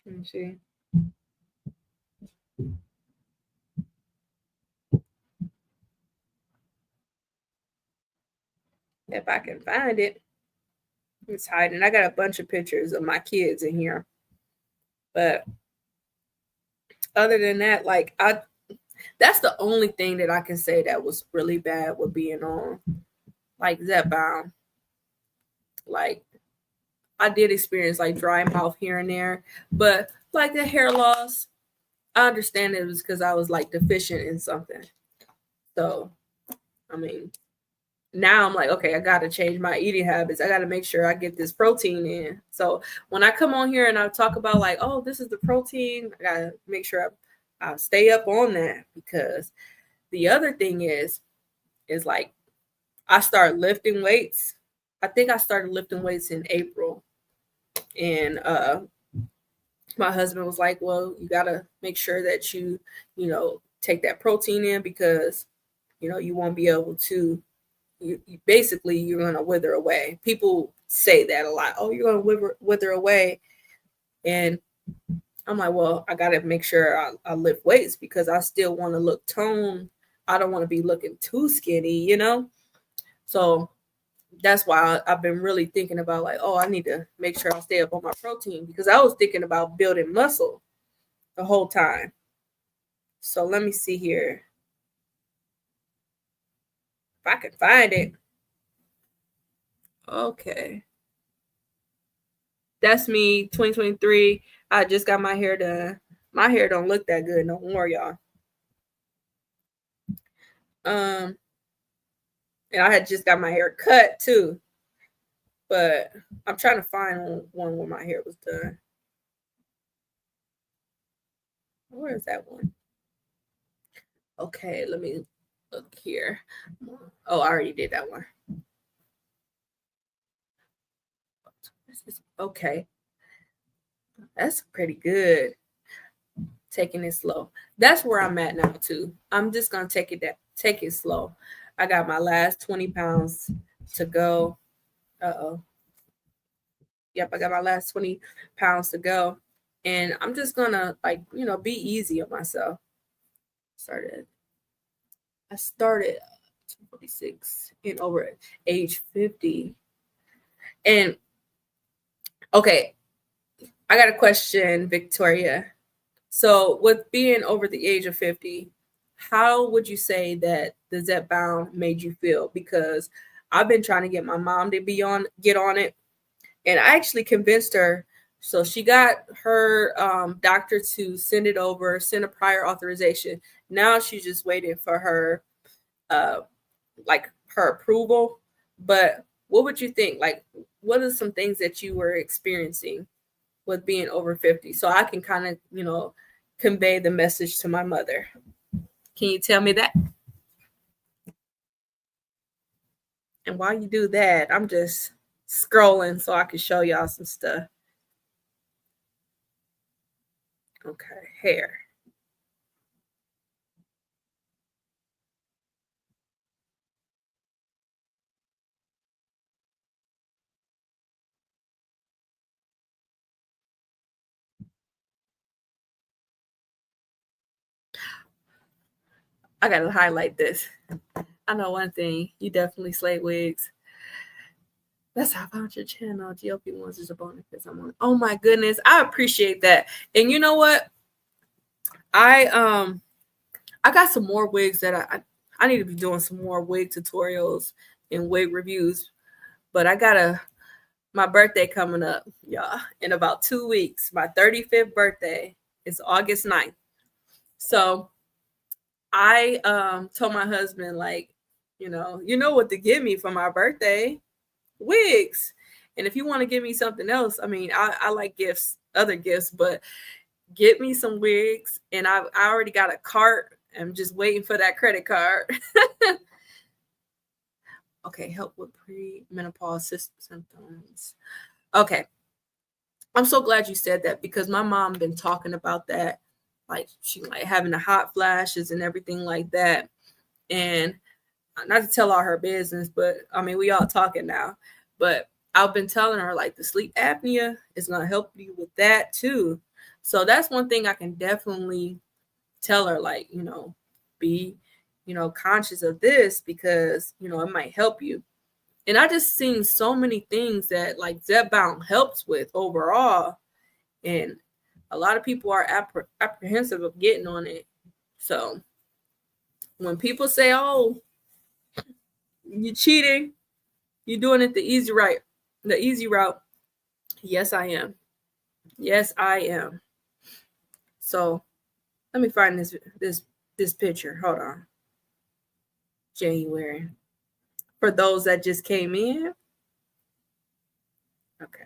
A: let me see. If I can find it. It's hiding. I got a bunch of pictures of my kids in here. But other than that, that's the only thing that I can say that was really bad with being on like Zepbound. Like, I did experience like dry mouth here and there, but like the hair loss, I understand it was because I was like deficient in something. So, I mean, now I'm like, okay, I got to change my eating habits. I got to make sure I get this protein in. So when I come on here and I talk about like, oh, this is the protein, I got to make sure I stay up on that, because the other thing is like, I started lifting weights. I think I started lifting weights in April. And my husband was like, well, you got to make sure that you take that protein in, because, you won't be able to, you're going to wither away. People say that a lot. Oh, you're going to wither away. And I'm like, well, I got to make sure I lift weights, because I still want to look toned. I don't want to be looking too skinny, So that's why I've been really thinking about like, oh, I need to make sure I stay up on my protein, because I was thinking about building muscle the whole time. So let me see here. If I can find it. Okay. That's me, 2023. I just got my hair done. My hair don't look that good no more, y'all. And I had just got my hair cut too. But I'm trying to find one where my hair was done. Where is that one? Okay, let me look here. Oh, I already did that one. Okay. That's pretty good. Taking it slow. That's where I'm at now too. I'm just gonna take it slow. I got my last 20 pounds to go. Uh-oh. Yep, I got my last 20 pounds to go. And I'm just gonna be easy on myself. I started 46 and over age 50. And okay, I got a question, Victoria. So with being over the age of 50, how would you say that the Zepbound made you feel? Because I've been trying to get my mom to get on it. And I actually convinced her. So she got her doctor to send a prior authorization. Now she's just waiting for her her approval. But what would you think? Like, what are some things that you were experiencing with being over 50? So I can kind of, convey the message to my mother. Can you tell me that? And while you do that, I'm just scrolling so I can show y'all some stuff. Okay, hair. I gotta highlight this. I know one thing. You definitely slay wigs. That's how I found your channel. GLP-1s is a bonus because I'm on. Oh my goodness, I appreciate that. And you know what? I got some more wigs that I need to be doing some more wig tutorials and wig reviews. But I got my birthday coming up, y'all, in about 2 weeks. My 35th birthday is August 9th. So I told my husband, like, you know what to give me for my birthday? Wigs. And if you want to give me something else, I mean, I like other gifts, but get me some wigs. And I already got a cart. I'm just waiting for that credit card. Okay, help with premenopause symptoms. Okay. I'm so glad you said that because my mom been talking about that. Like she like having the hot flashes and everything like that. And not to tell all her business, but I mean, we all talking now. But I've been telling her like the sleep apnea is going to help you with that too. So that's one thing I can definitely tell her, like, be, conscious of this because, it might help you. And I just seen so many things that like Zepbound helps with overall. And a lot of people are apprehensive of getting on it. So when people say, oh, you cheating, you're doing it the easy route. Yes, I am. Yes, I am. So let me find this picture. Hold on. January. For those that just came in. Okay.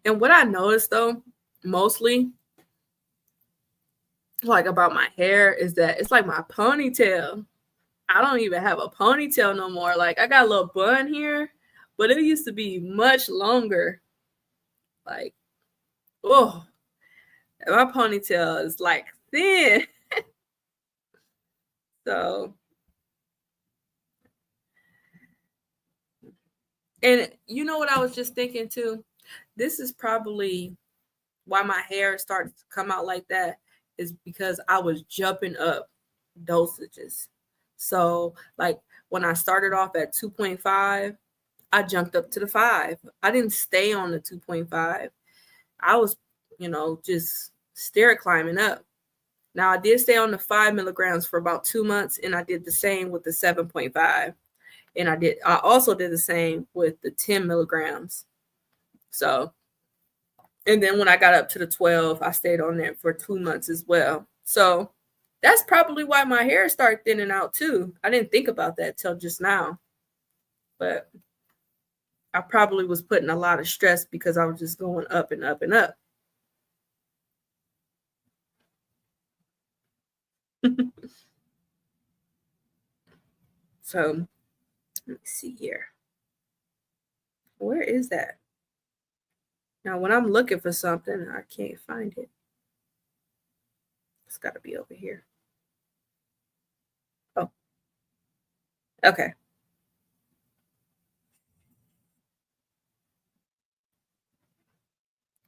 A: And what I noticed though, mostly like about my hair is that it's like my ponytail. I don't even have a ponytail no more. Like I got a little bun here, but it used to be much longer. Like, oh, my ponytail is like thin. So, and you know what I was just thinking too? This is probably why my hair started to come out like that is because I was jumping up dosages. So, like when I started off at 2.5, I jumped up to the 5. I didn't stay on the 2.5. I was, just stair climbing up. Now, I did stay on the 5 milligrams for about 2 months, and I did the same with the 7.5. And I also did the same with the 10 milligrams. So, and then when I got up to the 12, I stayed on there for 2 months as well. So that's probably why my hair started thinning out too. I didn't think about that till just now. But I probably was putting a lot of stress because I was just going up and up and up. So let me see here. Where is that? Now, when I'm looking for something, I can't find it. It's got to be over here. Oh, okay.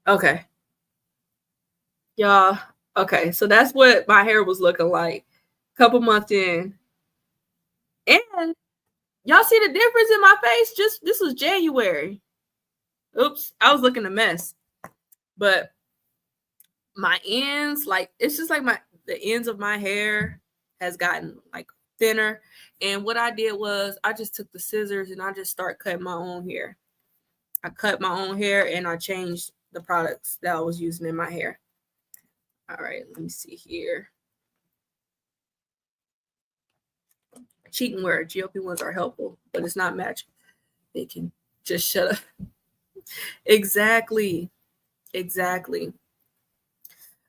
A: Okay. Y'all, okay. So that's what my hair was looking like a couple months in. And y'all see the difference in my face? This was January. Oops, I was looking a mess. But my ends, like, it's just like the ends of my hair has gotten like thinner. And what I did was I just took the scissors and I just start cutting my own hair. I cut my own hair and I changed the products that I was using in my hair. All right, let me see here. Cheating where GLP-1s are helpful, but it's not magic. They can just shut up. Exactly.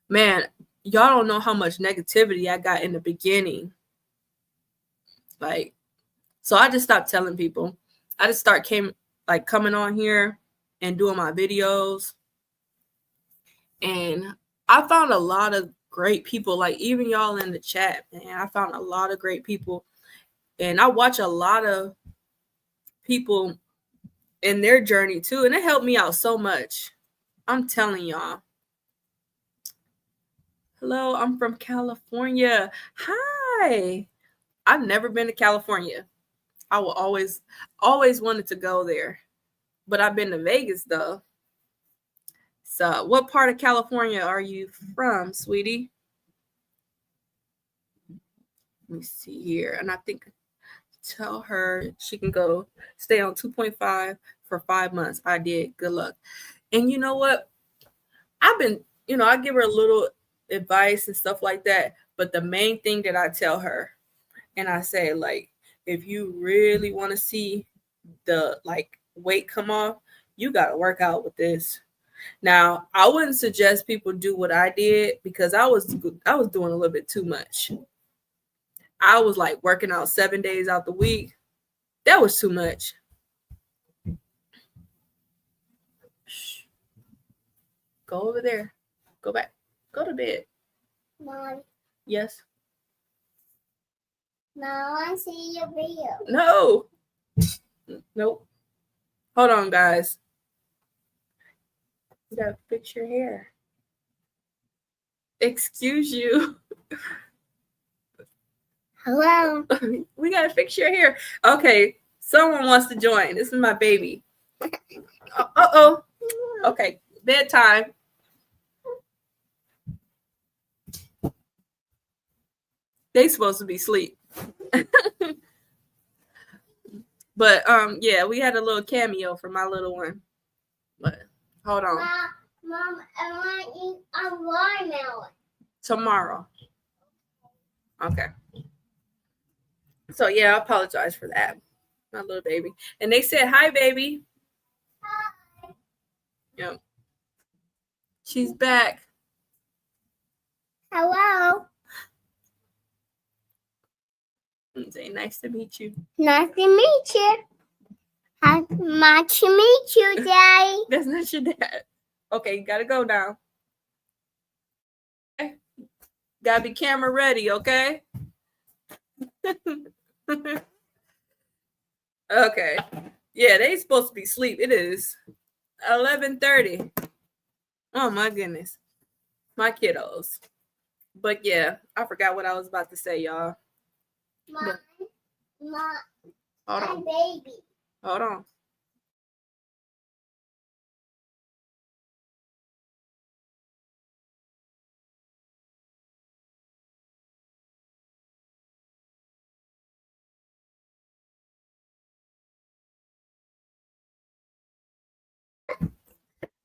A: Man, y'all don't know how much negativity I got in the beginning. Like, so I just stopped telling people. I just coming on here and doing my videos. And I found a lot of great people, like even y'all in the chat, man. I found a lot of great people. And I watch a lot of people in their journey too. And it helped me out so much. I'm telling y'all. Hello, I'm from California. Hi. I've never been to California. I will always wanted to go there. But I've been to Vegas though. So what part of California are you from, sweetie? Let me see here. And I think tell her she can go stay on 2.5 for 5 months. I did. Good luck. And you know what? I've been, I give her a little advice and stuff like that. But the main thing that I tell her, and I say, like, if you really want to see the weight come off, you got to work out with this. Now, I wouldn't suggest people do what I did because I was doing a little bit too much. I was like working out 7 days out the week. That was too much. Shh. Go over there. Go back. Go to bed.
B: Mom.
A: Yes.
B: No, I want to see your video.
A: No. Nope. Hold on, guys. You gotta fix your hair. Excuse you.
B: Hello.
A: We gotta fix your hair. Okay, someone wants to join. This is my baby. Uh-oh. Okay, bedtime. They supposed to be asleep. But yeah, we had a little cameo for my little one. But hold on.
B: Mom, I want to eat a watermelon.
A: Tomorrow. Okay. So yeah, I apologize for that. My little baby. And they said, hi, baby.
B: Hi.
A: Yeah. She's back.
B: Hello.
A: And say, nice to meet you.
B: Nice to meet you. Nice to meet you, Daddy.
A: That's not your dad. Okay, you gotta go now. Okay. Gotta be camera ready, okay? Okay. Yeah, they supposed to be asleep. It is 11:30. Oh my goodness. My kiddos. But yeah, I forgot what I was about to say, y'all.
B: Mom,
A: Hold on.
B: baby.
A: Hold on.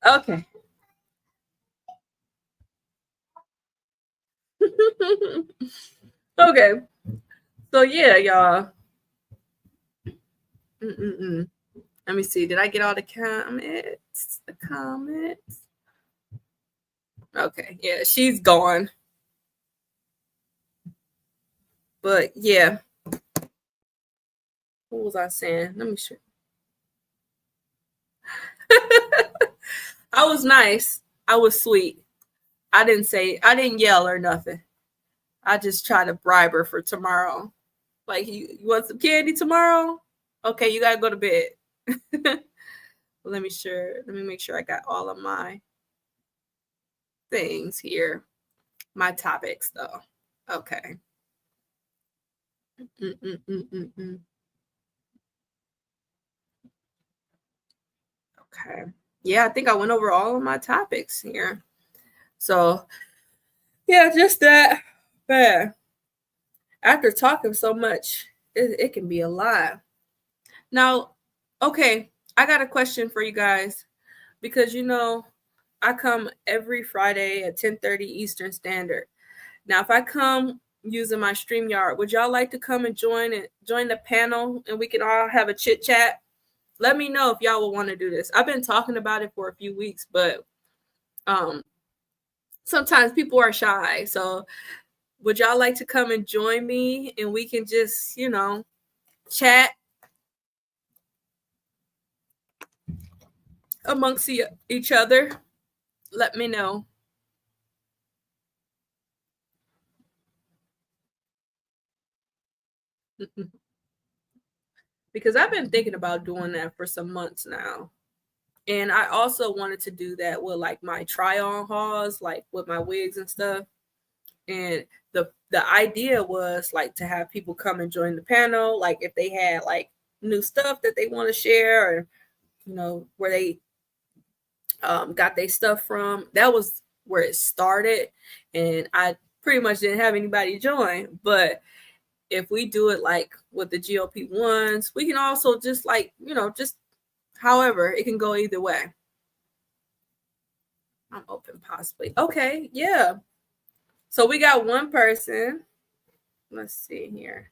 A: Okay. Okay. So yeah, y'all. Let me see. Did I get all the comments? The comments. Okay. Yeah, she's gone. But yeah. What was I saying? Let me show. I was nice. I was sweet. I didn't yell or nothing. I just tried to bribe her for tomorrow. Like, you want some candy tomorrow? Okay, you gotta go to bed. Let me make sure I got all of my things here. My topics though. Okay. Okay. Yeah, I think I went over all of my topics here. So yeah, just that. But after talking so much, it can be a lot. Now, okay, I got a question for you guys because I come every Friday at 10:30 Eastern Standard. Now, if I come using my StreamYard, would y'all like to come and join the panel and we can all have a chit chat? Let me know if y'all will want to do this. I've been talking about it for a few weeks, but sometimes people are shy. So would y'all like to come and join me and we can just, chat amongst each other? Let me know. Because I've been thinking about doing that for some months now. And I also wanted to do that with like my try-on hauls, like with my wigs and stuff. And the idea was like to have people come and join the panel, like if they had like new stuff that they want to share, or where they got their stuff from. That was where it started, and I pretty much didn't have anybody join. But if we do it like with the GLP-1s, we can also just like just however it can go either way. I'm open possibly. Okay, yeah. So we got one person. Let's see here.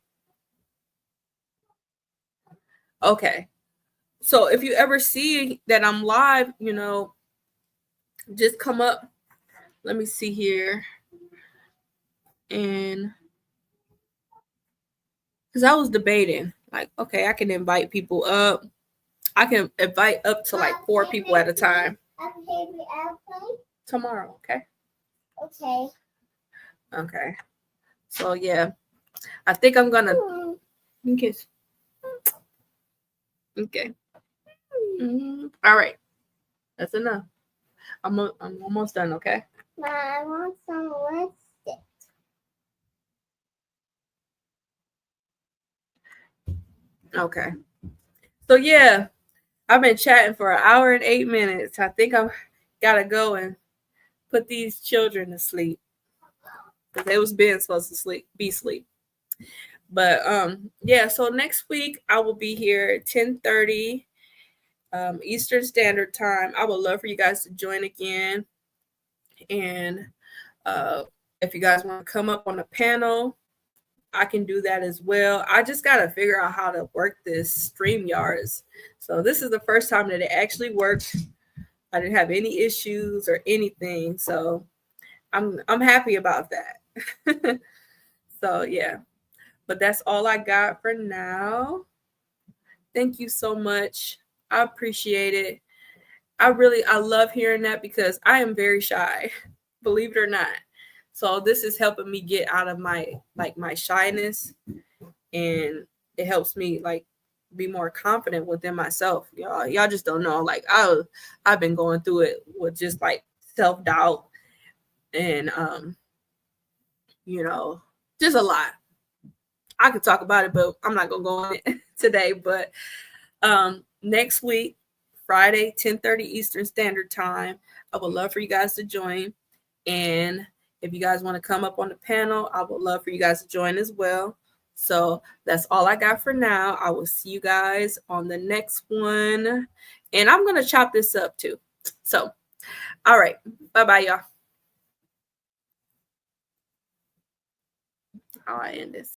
A: Okay. So if you ever see that I'm live, just come up. Let me see here. And because I was debating, like, okay, I can invite people up. I can invite up to like 4 people at a time. Tomorrow, okay? Okay. So yeah, I think I'm gonna kiss. Okay. All right. That's enough. I'm almost done. Okay.
B: I want some lipstick.
A: Okay. So yeah, I've been chatting for 1 hour and 8 minutes. I think I gotta go and put these children to sleep because they was being supposed to be asleep. But yeah. So next week I will be here at 10:30 Eastern Standard Time. I would love for you guys to join again, and if you guys want to come up on a panel, I can do that as well. I just got to figure out how to work this StreamYards. So this is the first time that it actually worked. I didn't have any issues or anything. So I'm happy about that. So yeah. But that's all I got for now. Thank you so much. I appreciate it. I love hearing that because I am very shy, believe it or not. So this is helping me get out of my shyness, and it helps me like be more confident within myself. Y'all just don't know. Like I've been going through it with just like self-doubt and just a lot. I could talk about it, but I'm not gonna go on it today. But next week, Friday, 10:30 Eastern Standard Time, I would love for you guys to join. And if you guys want to come up on the panel, I would love for you guys to join as well. So that's all I got for now. I will see you guys on the next one. And I'm going to chop this up too. So All right. Bye-bye, y'all. How I end this.